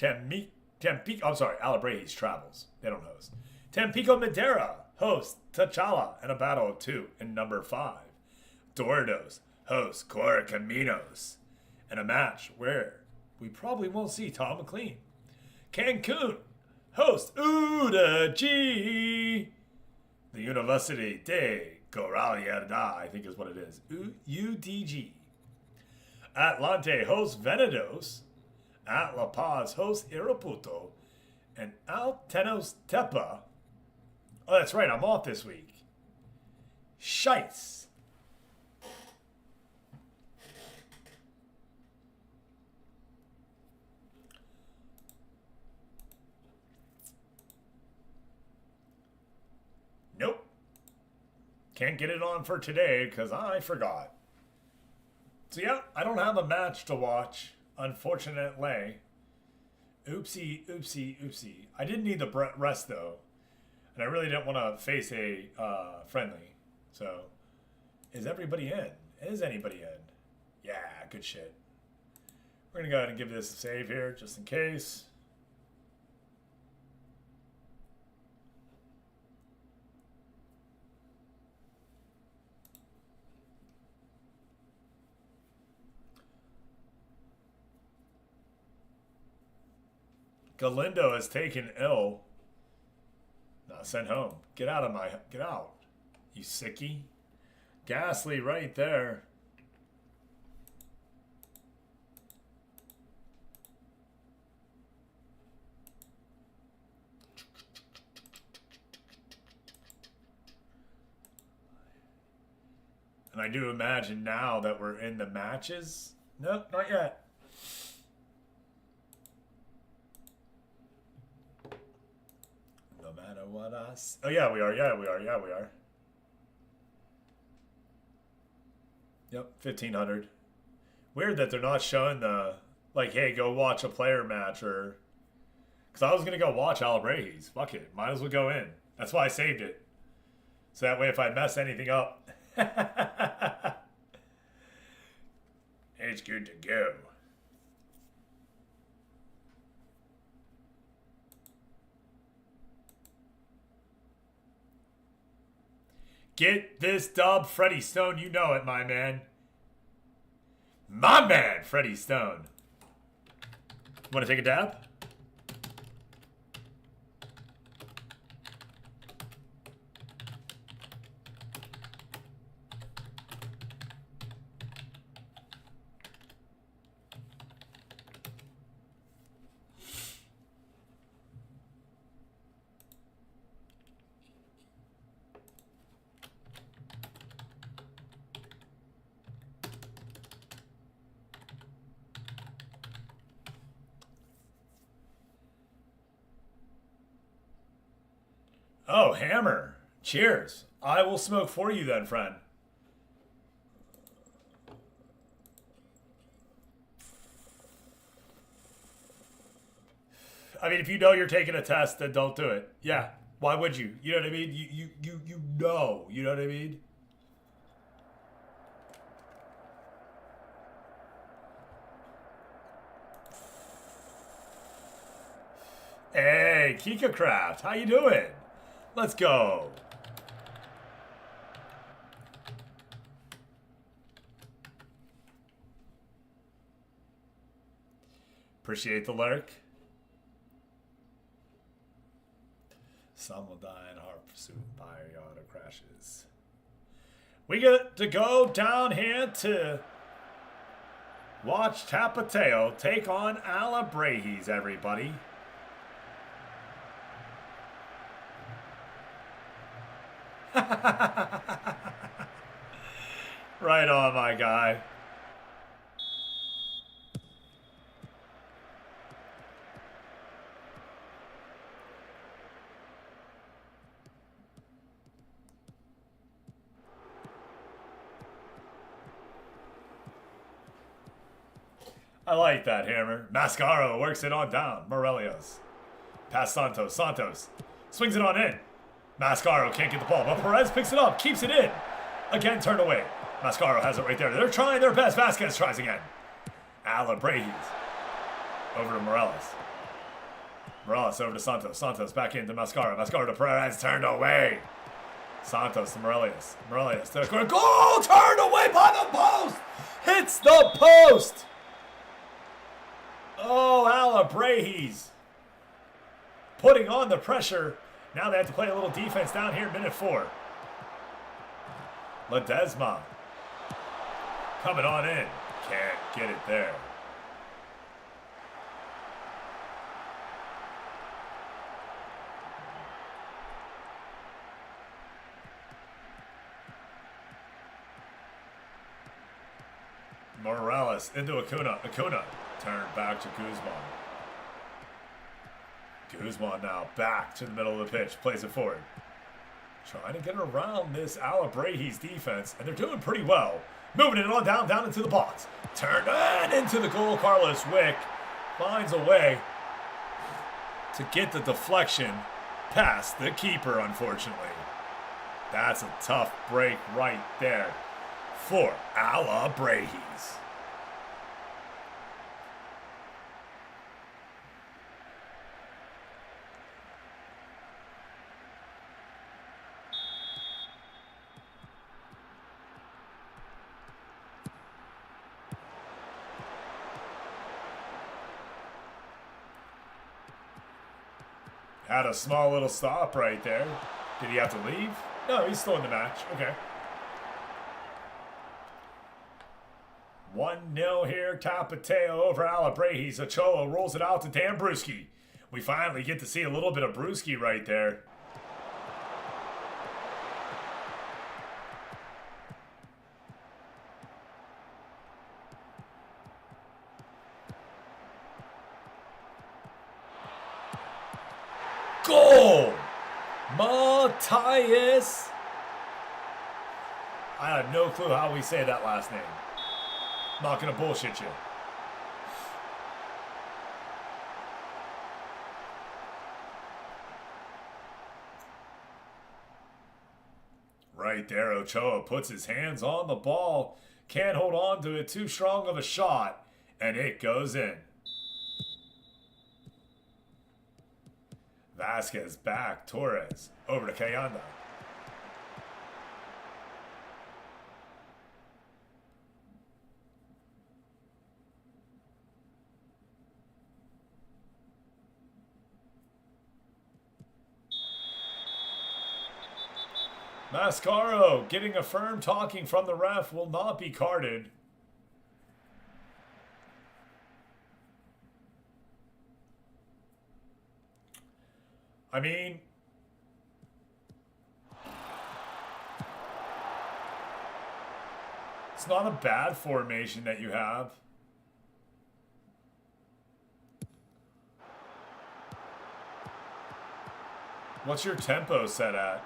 Alabrahi's travels. They don't host. Tampico Madera hosts T'Challa in a battle of 2 in number 5. Dordos hosts Correcaminos in a match where we probably won't see Tom McLean. Cancun hosts UDG, the University de Corralierda, I think is what it is. UDG. Atlante hosts Venados. At La Paz hosts Iraputo. And Altenos Tepa. Oh, that's right, I'm off this week. Shites. Nope. Can't get it on for today because I forgot. So yeah, I don't have a match to watch, unfortunately. Oopsie. I didn't need the rest though. And I really didn't want to face a friendly. So, is everybody in? Is anybody in? Yeah, good shit. We're going to go ahead and give this a save here just in case. Galindo is taken ill. Not sent home. Get out. You sickie. Ghastly right there. And I do imagine now that we're in the matches. Nope, not yet. No matter what I say. Oh, yeah, we are. Yeah, we are. Yep, 1,500. Weird that they're not showing the, like, hey, go watch a player match or... Because I was going to go watch Alabrahi's. Fuck it. Might as well go in. That's why I saved it. So that way if I mess anything up... it's good to go. Get this dub, Freddie Stone. You know it, my man. My man, Freddie Stone. Want to take a dab? Oh, hammer. Cheers. I will smoke for you then, friend. I mean, if you know you're taking a test, then don't do it. Yeah. Why would you? You know what I mean? You know. You know what I mean? Hey, Kika Craft, how you doing? Let's go. Appreciate the lurk. Some will die in hard pursuit by auto crashes. We get to go down here to watch Tapateo take on Alabrahes, everybody. Right on, my guy. I like that, Hammer. Mascaro works it on down. Morelios. Past Santos. Santos swings it on in. Mascaro can't get the ball, but Perez picks it up, keeps it in. Again, turned away. Mascaro has it right there. They're trying their best. Vasquez tries again. Alabrahes. Over to Morales. Morales over to Santos. Santos back into Mascaro. Mascaro to Perez. Turned away. Santos to Morelios. Morelios to the corner. Goal! Turned away by the post! Hits the post! Oh, Alabrahes. Putting on the pressure. Now they have to play a little defense down here, minute 4. Ledesma. Coming on in. Can't get it there. Morales into Acuna. Acuna turned back to Guzman. Guzman now back to the middle of the pitch. Plays it forward. Trying to get around this Alabrahes defense, and they're doing pretty well. Moving it on down into the box. Turned and into the goal. Carlos Wick finds a way to get the deflection past the keeper, unfortunately. That's a tough break right there for Alabrahes. Had a small little stop right there. Did he have to leave? No, he's still in the match. Okay. 1-0 here. Tapateo over Alabrahes. Ochoa rolls it out to Dan Bruschi. We finally get to see a little bit of Bruschi right there. Goal! Matthias. I have no clue how we say that last name. Not gonna bullshit you. Right there, Ochoa puts his hands on the ball. Can't hold on to it. Too strong of a shot. And it goes in. Vasquez back. Torres over to Kayanda. Mascaro getting a firm talking from the ref, will not be carded. I mean, it's not a bad formation that you have. What's your tempo set at?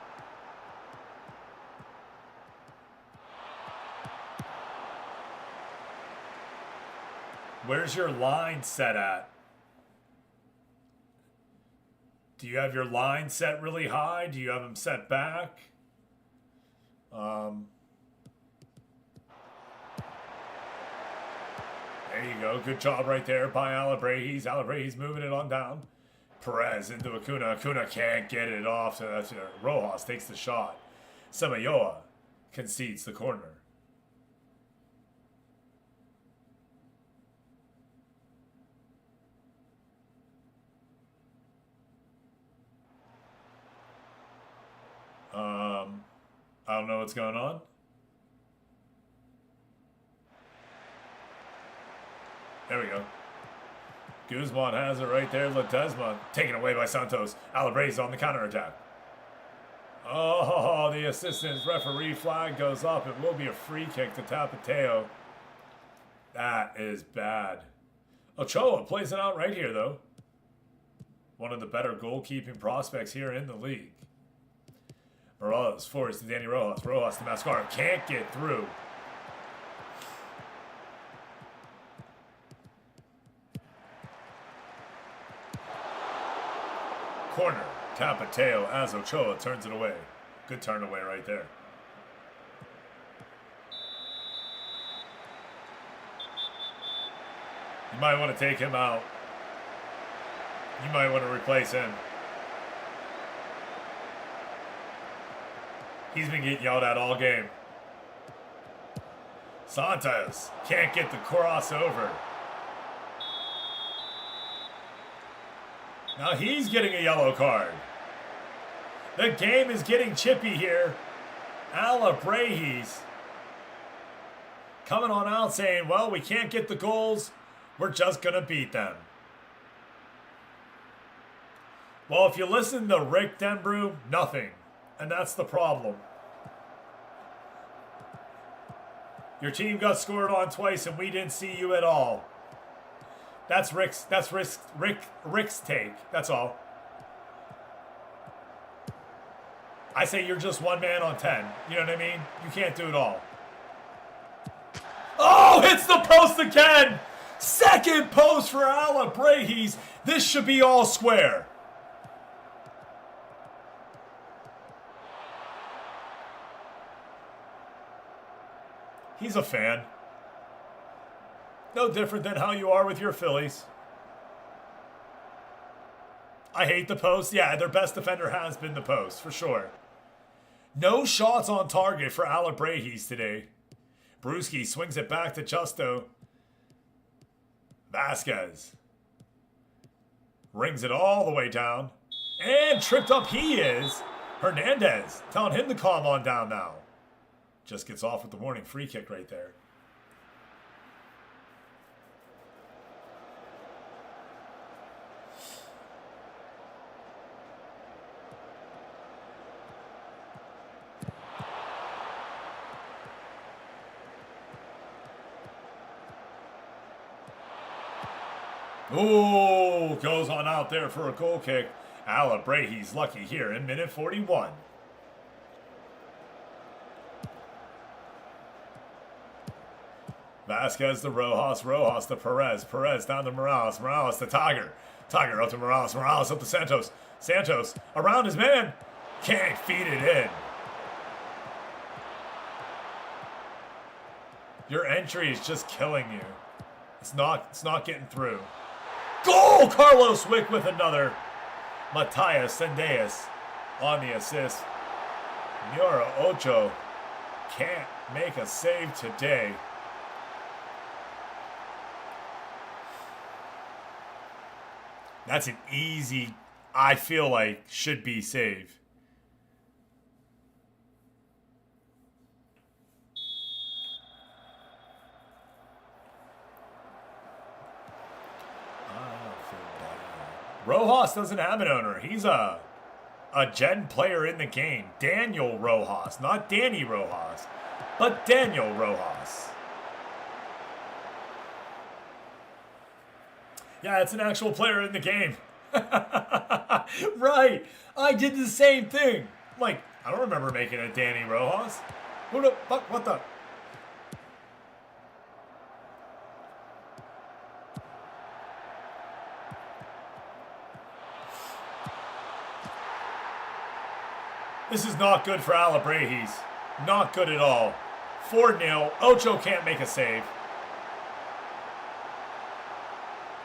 Where's your line set at? Do you have your line set really high? Do you have them set back? There you go. Good job right there by Alabrahes. Alabrahes moving it on down. Perez into Acuna. Acuna can't get it off. So that's Rojas takes the shot. Samayoa concedes the corner. I don't know what's going on. There we go. Guzman has it right there. Ledesma taken away by Santos. Alabrese on the counterattack. Oh, the assistant referee flag goes up. It will be a free kick to Tapateo. That is bad. Ochoa plays it out right here, though. One of the better goalkeeping prospects here in the league. Morales forwards to Danny Rojas. Rojas to Mascara. Can't get through. Corner. Tapateo as Ochoa turns it away. Good turn away right there. You might want to take him out. You might want to replace him. He's been getting yelled at all game. Santos can't get the crossover. Now he's getting a yellow card. The game is getting chippy here. Alabrejis coming on out saying, well, we can't get the goals. We're just going to beat them. Well, if you listen to Rick Denbrew, nothing. And that's the problem. Your team got scored on twice and we didn't see you at all. That's Rick's take. That's all. I say you're just one man on 10. You know what I mean? You can't do it all. Oh, hits the post again! Second post for Alabrejis. This should be all square. He's a fan. No different than how you are with your Phillies. I hate the post. Yeah, their best defender has been the post, for sure. No shots on target for Alabrejis today. Brewski swings it back to Justo. Vasquez rings it all the way down. And tripped up he is. Hernandez telling him to calm on down now. Just gets off with the warning free kick right there. Oh, goes on out there for a goal kick. Alabrejis lucky here in minute 41. Vasquez to Rojas, Rojas to Perez, Perez down to Morales, Morales to Tiger, Tiger up to Morales, Morales up to Santos, Santos around his man, can't feed it in. Your entry is just killing you. It's not getting through. Goal! Carlos Wick with another. Matias Sendejas on the assist. Miura Ocho can't make a save today. That's an easy, I feel like, should be save. Rojas doesn't have an owner. He's a gen player in the game. Daniel Rojas. Not Danny Rojas, but Daniel Rojas. Yeah, it's an actual player in the game. Right. I did the same thing. Like, I don't remember making a Danny Rojas. Who the fuck? What the? This is not good for Alabrejis. Not good at all. 4-0. Ocho can't make a save.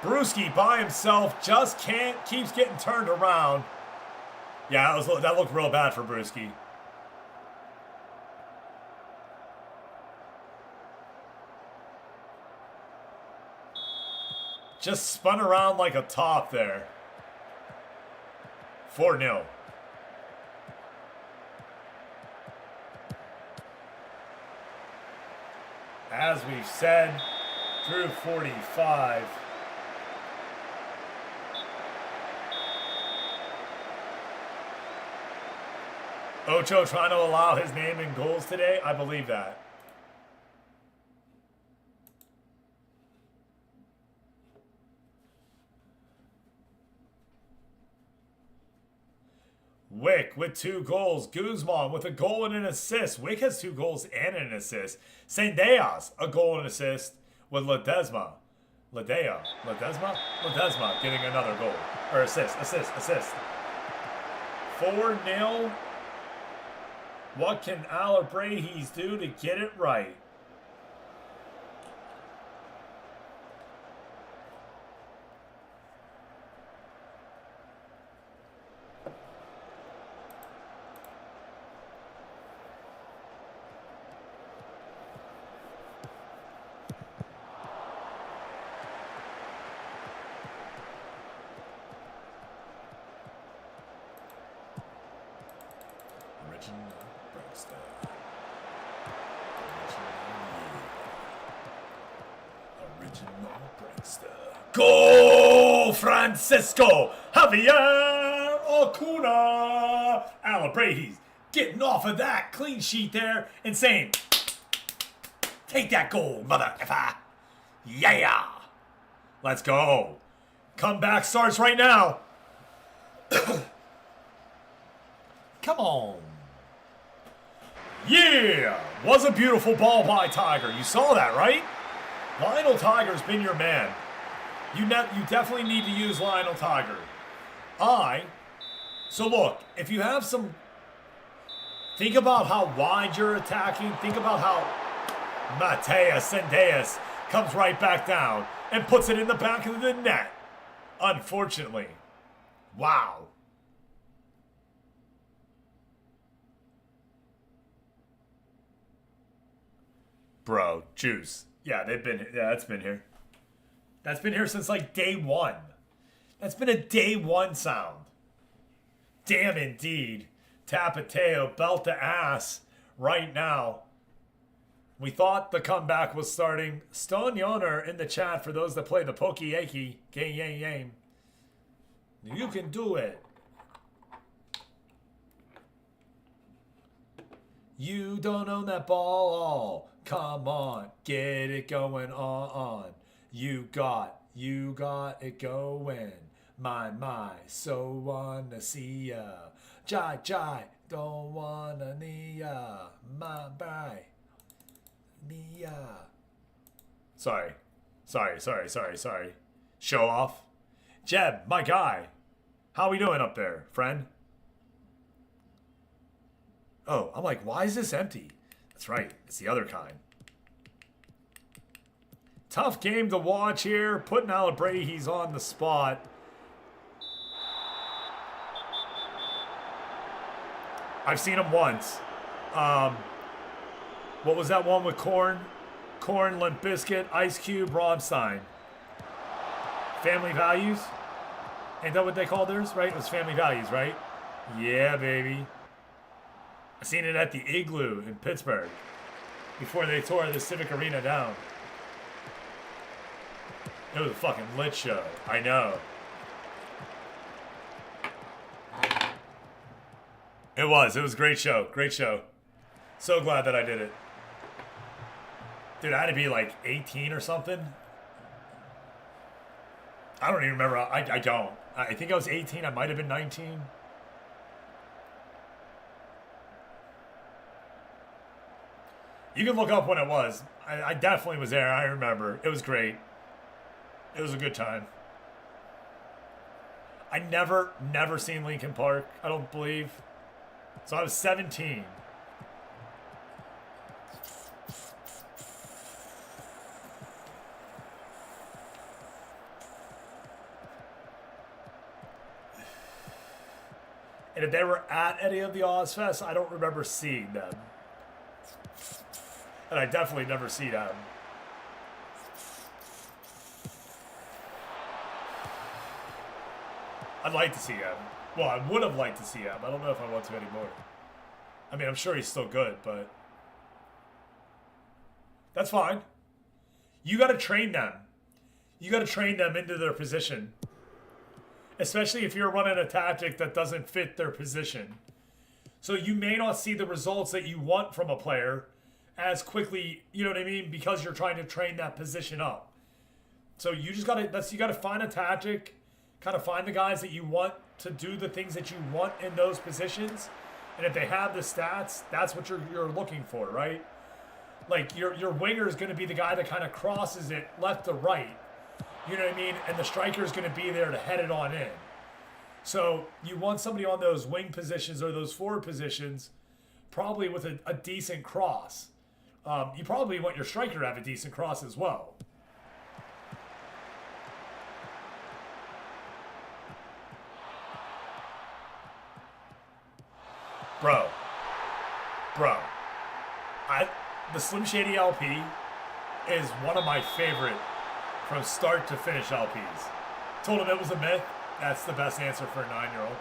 Brewski by himself just keeps getting turned around. Yeah, that looked real bad for Brewski. Just spun around like a top there. 4-0. As we've said, through 45. Ocho trying to allow his name in goals today? I believe that. Wick with 2 goals. Guzman with a goal and an assist. Wick has 2 goals and an assist. Sendejas, a goal and assist with Ledesma. Ledesma getting another goal. Or assist. 4-0. What can Alabrejis do to get it right? Go, Francisco Javier Acuna. Alabrejis getting off of that clean sheet there and saying, take that goal, mother effer. Yeah. Let's go. Comeback starts right now. Come on. Yeah. Was a beautiful ball by Tiger. You saw that, right? Lionel Tiger's been your man. You definitely need to use Lionel Tiger. So look, if you have some, think about how wide you're attacking. Think about how Mateus Sendejas comes right back down and puts it in the back of the net. Unfortunately. Wow. Bro, juice. Yeah, that's been here. That's been here since like day one. That's been a day one sound. Damn indeed. Tapateo, belt to ass right now. We thought the comeback was starting. Stone Yoner in the chat for those that play the Pokeyaki game. You can do it. You don't own that ball. Come on, get it going on. You got it going. My, so wanna see ya. Jai, don't wanna need ya. My, bye. Mia. Sorry. Show off. Jeb, my guy. How we doing up there, friend? Oh, I'm like, why is this empty? That's right, it's the other kind. Tough game to watch here. Putting Alabrejis on the spot. I've seen him once. What was that one with Korn? Korn, Limp Bizkit, Ice Cube, Rammstein. Family Values? Ain't that what they called theirs, right? It was Family Values, right? Yeah, baby. I seen it at the Igloo in Pittsburgh before they tore the Civic Arena down. It was a fucking lit show. I know. It was a great show. Great show. So glad that I did it. Dude, I had to be like 18 or something. I don't even remember. I don't. I think I was 18. I might have been 19. You can look up when it was. I definitely was there. I remember. It was great. It was a good time. I never seen Linkin Park, I don't believe. So I was 17. And if they were at any of the Ozfest, I don't remember seeing them. And I definitely never see them. I'd like to see him. Well, I would have liked to see him. I don't know if I want to anymore. I mean, I'm sure he's still good, but that's fine. You got to train them. You got to train them into their position. Especially if you're running a tactic that doesn't fit their position. So you may not see the results that you want from a player as quickly, you know what I mean? Because you're trying to train that position up. So you just got to, you got to find a tactic, kind of find the guys that you want to do the things that you want in those positions. And if they have the stats, that's what you're looking for, right? Like your winger is going to be the guy that kind of crosses it left to right. You know what I mean? And the striker is going to be there to head it on in. So you want somebody on those wing positions or those forward positions, probably with a decent cross. You probably want your striker to have a decent cross as well. Bro. The Slim Shady LP is one of my favorite from start to finish LPs. Told him it was a myth. That's the best answer for a 9-year-old.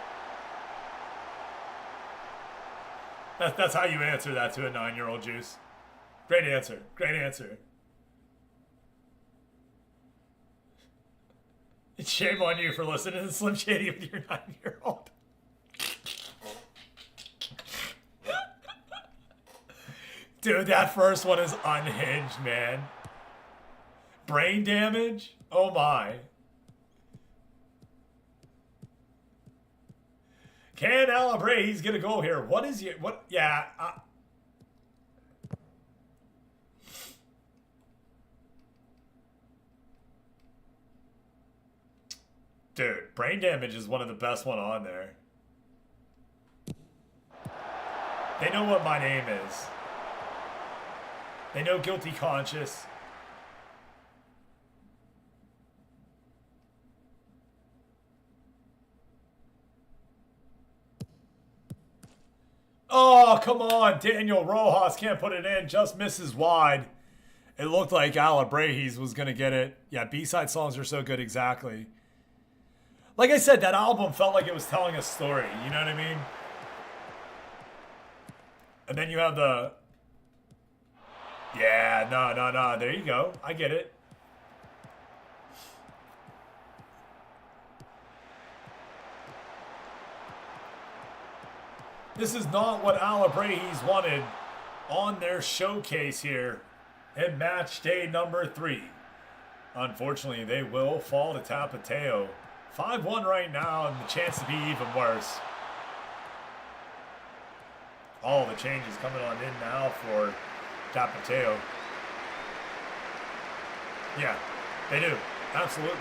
That's how you answer that to a 9-year-old, Juice. Great answer. Great answer. Shame on you for listening to Slim Shady with your 9-year-old. Dude, that first one is unhinged, man. Brain damage? Oh my. Can Alabre, he's gonna go here. What is your, what, yeah. Dude, brain damage is one of the best one on there. They know what my name is. They know Guilty Conscious. Oh, come on. Daniel Rojas can't put it in. Just misses wide. It looked like Alabrejis was going to get it. Yeah, B-side songs are so good. Exactly. Like I said, that album felt like it was telling a story. You know what I mean? And then you have the... Yeah, no. There you go. I get it. This is not what Alabrejis wanted on their showcase here in match day number 3. Unfortunately, they will fall to Tapateo. 5-1 right now, and the chance to be even worse. All the changes coming on in now for Tapateo. Yeah, they do. Absolutely.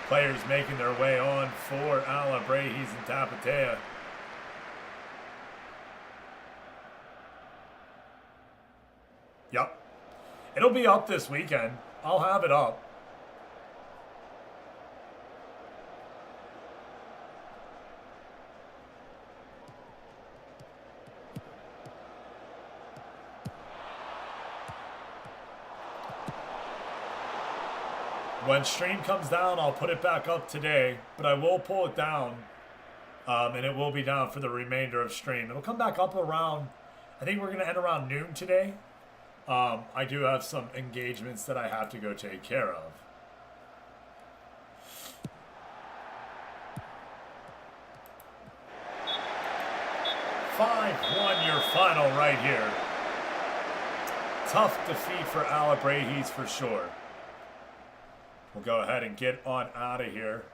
Players making their way on for Alabrejis and Tapateo. Yep. It'll be up this weekend. I'll have it up. When stream comes down, I'll put it back up today, but I will pull it down, and it will be down for the remainder of stream. It'll come back up around, I think we're going to end around noon today. I do have some engagements that I have to go take care of. "5-1 your final right here. Tough defeat for Alabrejis for sure. We'll go ahead and get on out of here.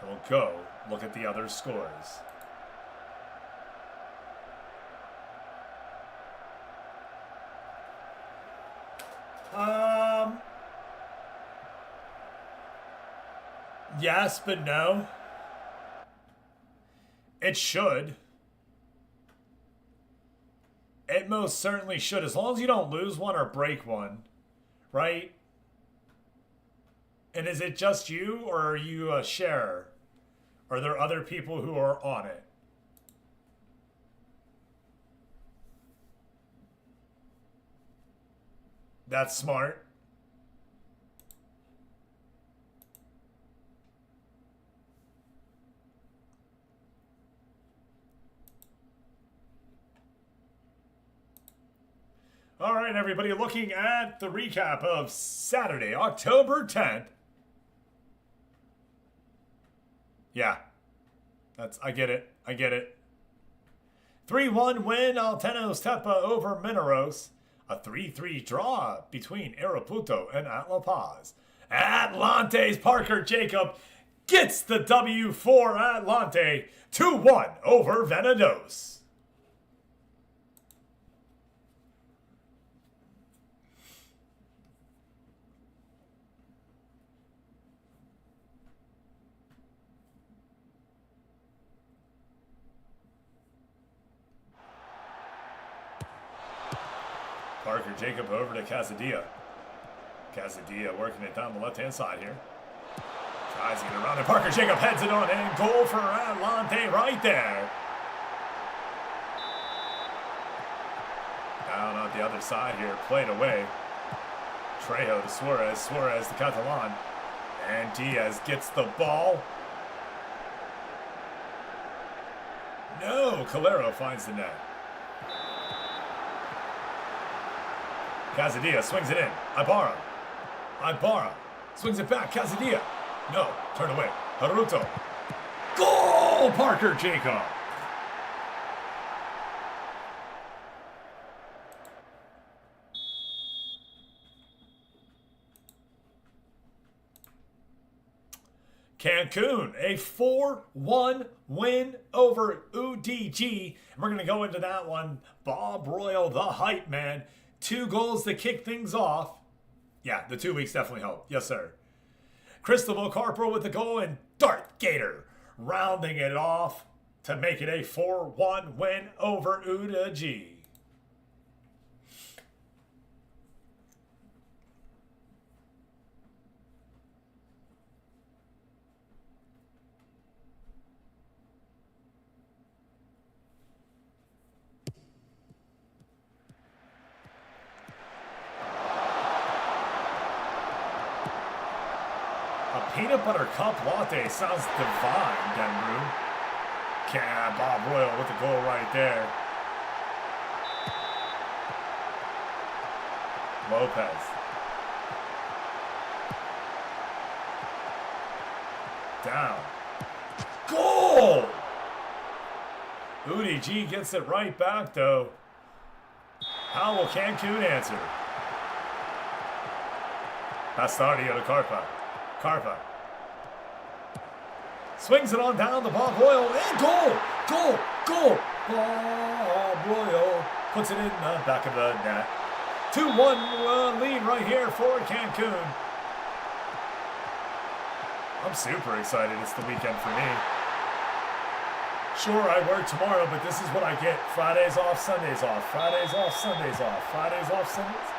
And we'll go look at the other scores. Yes, but no. It should. It most certainly should, as long as you don't lose one or break one, right? And is it just you, or are you a sharer? Are there other people who are on it? That's smart. All right, everybody, looking at the recap of Saturday, October 10th. Yeah, I get it. 3-1 win, Altenos Tepa over Mineros. A 3-3 draw between Aeroputo and Atla Paz. Atlante's Parker Jacob gets the W for Atlante. 2-1 over Venados. Parker Jacob over to Casadilla. Casadilla working it down the left-hand side here. Tries to get around it. Parker Jacob heads it on and goal for Atlante right there. Down on the other side here. Played away. Trejo to Suarez. Suarez to Catalan. And Diaz gets the ball. No, Calero finds the net. Casadilla swings it in. Ibarra swings it back. Casadilla. No. Turn away. Haruto. Goal! Parker Jacob. Cancun, a 4-1 win over UDG. And we're going to go into that one. Bob Royal, the hype man. 2 goals to kick things off. Yeah, the 2 weeks definitely helped. Yes, sir. Cristobal Carper with the goal and Darth Gator rounding it off to make it a 4-1 win over UDG. Peanut butter cup latte sounds divine, Denbrew. Bob Royal with the goal right there. Lopez. Down. Goal! UDG gets it right back, though. How will Cancun answer? Bastardio to Carpa. Swings it on down to Bob Royal and goal! Bob Royal puts it in the back of the net. 2-1 lead right here for Cancun. I'm super excited. It's the weekend for me. Sure, I work tomorrow, but this is what I get. Fridays off, Sundays off. Fridays off, Sundays off. Fridays off, Sundays.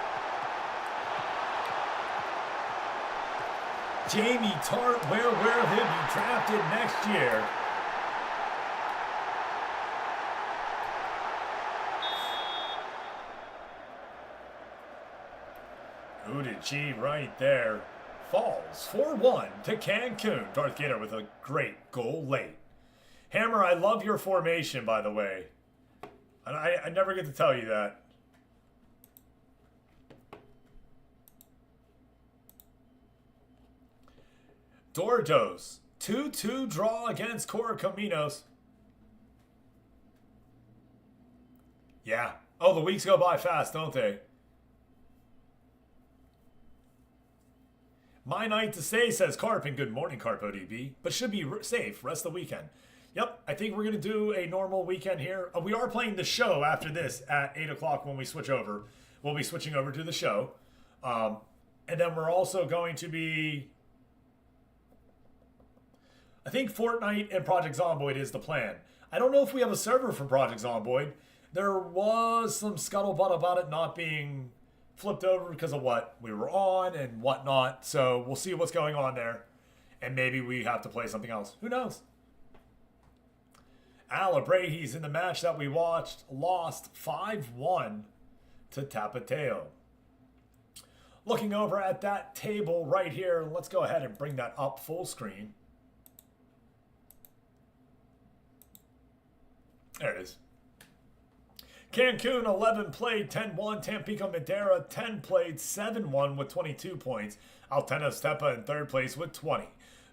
Jamie Tart, where will he be drafted next year? UDG right there. Falls 4-1 to Cancun. Darth Gator with a great goal late. Hammer, I love your formation, by the way. And I never get to tell you that. Dordos, 2-2 draw against Correcaminos. Yeah. Oh, the weeks go by fast, don't they? My night to stay, says Carp, and good morning, Carpo DB. But should be safe, rest of the weekend. Yep, I think we're going to do a normal weekend here. We are playing the show after this at 8 o'clock when we switch over. We'll be switching over to the show. And then we're also going to be... I think Fortnite and Project Zomboid is the plan. I don't know if we have a server for Project Zomboid. There was some scuttlebutt about it not being flipped over because of what we were on and whatnot. So we'll see what's going on there. And maybe we have to play something else. Who knows? Alabrahe's in the match that we watched lost 5-1 to Tapateo. Looking over at that table right here, let's go ahead and bring that up full screen. There it is. Cancun 11 played 10-1. Tampico Madera 10 played 7-1 with 22 points. Altenas Tepa in third place with 20.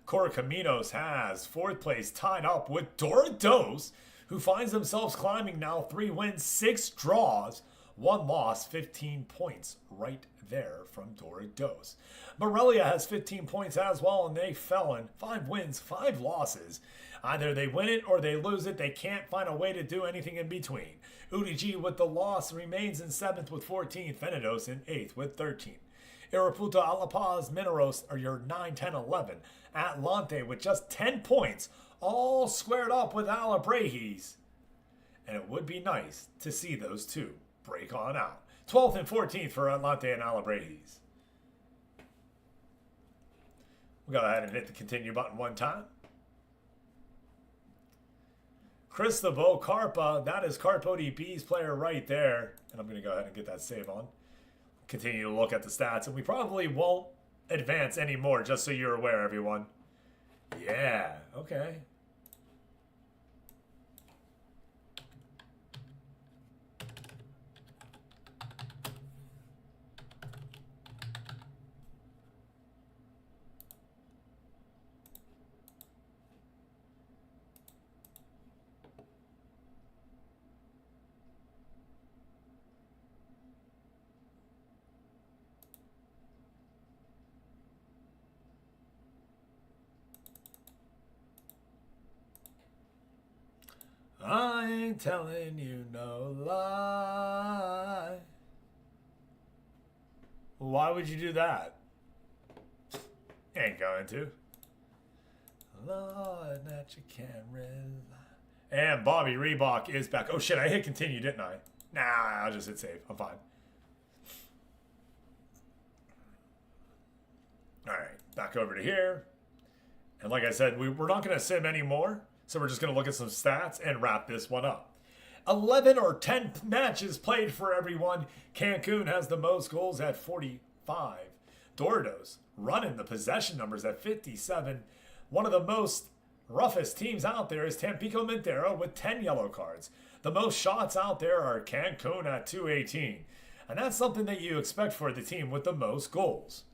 Correcaminos has fourth place tied up with Dorados, who finds themselves climbing now 3 wins, 6 draws, 1 loss, 15 points right there from Dorados. Morelia has 15 points as well, and they fell in 5 wins, 5 losses. Either they win it or they lose it. They can't find a way to do anything in between. UDG with the loss remains in 7th with 14. Venedos in 8th with 13. Iraputa, Alapaz, Mineros are your 9, 10, 11. Atlante with just 10 points, all squared up with Alabrahe's. And it would be nice to see those two break on out. 12th and 14th for Atlante and Alabrahe's. We'll go ahead and hit the continue button one time. Cristobal Carpa, that is Carpo DP's player right there. And I'm going to go ahead and get that save on. Continue to look at the stats, and we probably won't advance anymore, just so you're aware, everyone. Yeah, okay. I ain't telling you no lie. Why would you do that? Ain't going to. Lord, that you can't rely. And Bobby Reebok is back. Oh shit, I hit continue, didn't I? Nah, I'll just hit save. I'm fine. Alright, back over to here. And like I said, we're not going to sim anymore. So we're just going to look at some stats and wrap this one up. 11 or 10 matches played for everyone. Cancun has the most goals at 45. Dorados running the possession numbers at 57. One of the most roughest teams out there is Tampico Madera with 10 yellow cards. The most shots out there are Cancun at 218. And that's something that you expect for the team with the most goals.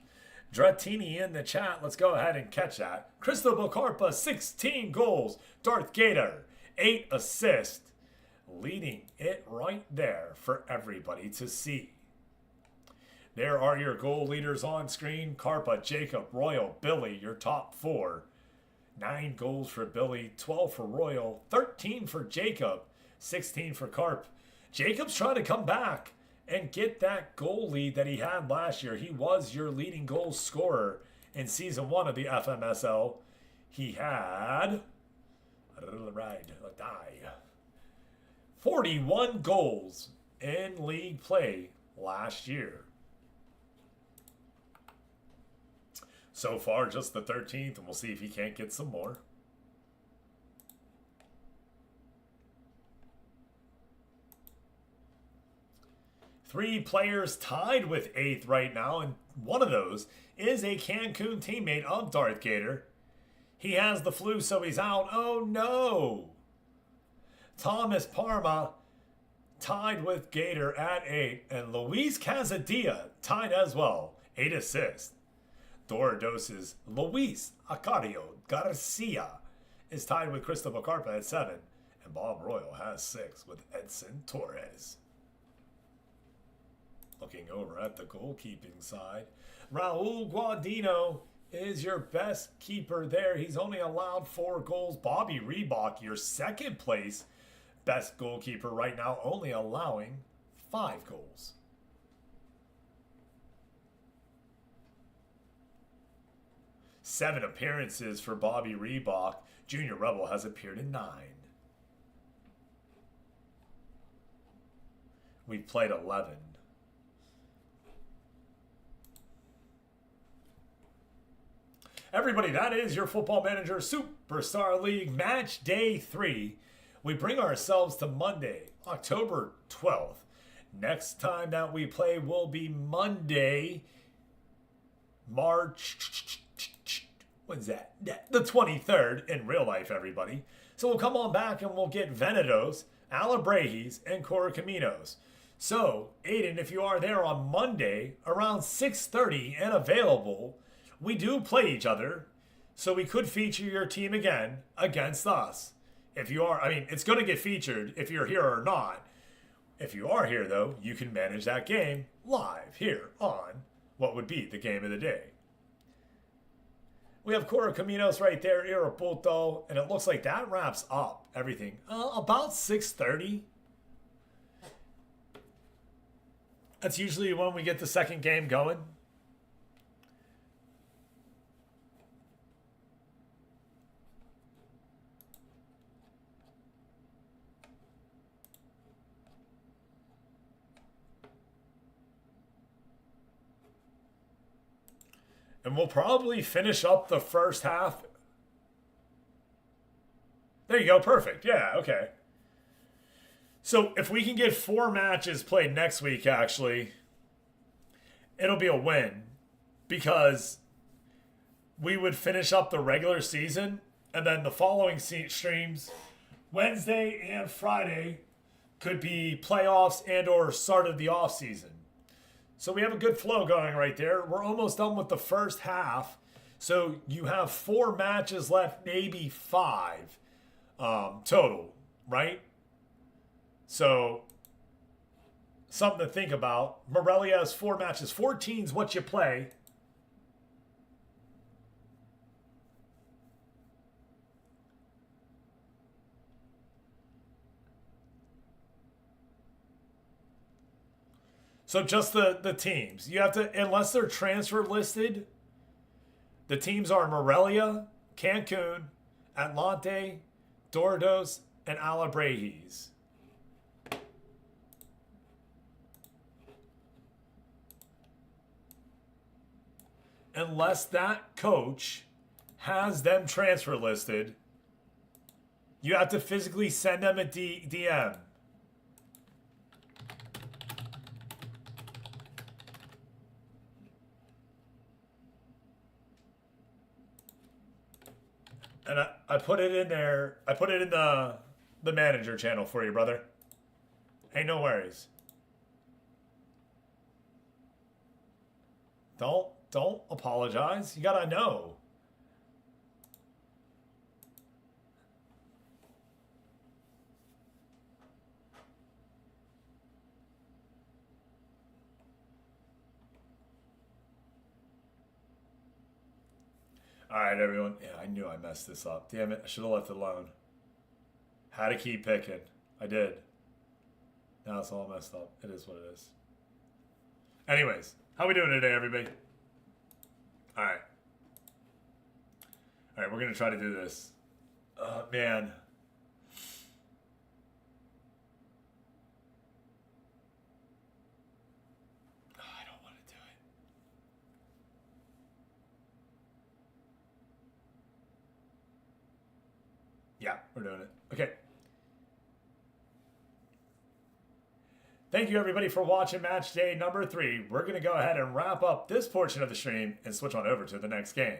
Dratini in the chat. Let's go ahead and catch that. Cristobal Carpa, 16 goals. Darth Gator, 8 assists. Leading it right there for everybody to see. There are your goal leaders on screen. Carpa, Jacob, Royal, Billy, your top 4. 9 goals for Billy, 12 for Royal, 13 for Jacob, 16 for Carp. Jacob's trying to come back and get that goal lead that he had last year. He was your leading goal scorer in Season 1 of the FMSL. He had 41 goals in league play last year. So far, just the 13th, and we'll see if he can't get some more. Three players tied with 8th right now, and one of those is a Cancun teammate of Darth Gator. He has the flu, so he's out. Oh, no. Thomas Parma tied with Gator at 8, and Luis Casadilla tied as well, 8 assists. Dorados's Luis Acario Garcia is tied with Cristobal Carpa at 7, and Bob Royal has 6 with Edson Torres. Looking over at the goalkeeping side, Raul Guadino is your best keeper there. He's only allowed 4 goals. Bobby Reebok, your second place best goalkeeper right now, only allowing 5 goals. Seven appearances for Bobby Reebok. Junior Rebel has appeared in 9. We've played 11. Everybody, that is your Football Manager Superstar League Match Day 3. we bring ourselves to Monday, October 12th. Next time that we play will be Monday, March, when's that? The 23rd in real life, everybody. So we'll come on back and we'll get Venados, Alabrejis, and Correcaminos. So, Aiden, if you are there on Monday around 6:30 and available, we do play each other. So we could feature your team again against us. If you are, I mean, it's going to get featured if you're here or not. If you are here, though, you can manage that game live here on what would be the game of the day. We have Correcaminos right there, Irapuato, and it looks like that wraps up everything. About 6:30. That's usually when we get the second game going. And we'll probably finish up the first half. There you go. Perfect. Yeah, okay. So if we can get 4 matches played next week, actually, it'll be a win. Because we would finish up the regular season. And then the following streams, Wednesday and Friday, could be playoffs and or start of the off season. So we have a good flow going right there. We're almost done with the first half. So you have 4 matches left, maybe 5 total, right? So something to think about. Morelia has 4 matches. 14's what you play. So just the teams. You have to, unless they're transfer listed, the teams are Morelia, Cancun, Atlante, Dordos, and Alabrejis. Unless that coach has them transfer listed, you have to physically send them a DM. And I put it in there. I put it in the manager channel for you, brother. Ain't no worries. Don't apologize. You gotta know. All right, everyone. Yeah, I knew I messed this up. Damn it. I should have left it alone. Had to keep picking. I did. Now it's all messed up. It is what it is. Anyways, how we doing today, everybody? All right. All right, we're going to try to do this. Man. I don't want to do it. Yeah, we're doing it. Okay. Thank you, everybody, for watching Match Day number 3. We're going to go ahead and wrap up this portion of the stream and switch on over to the next game.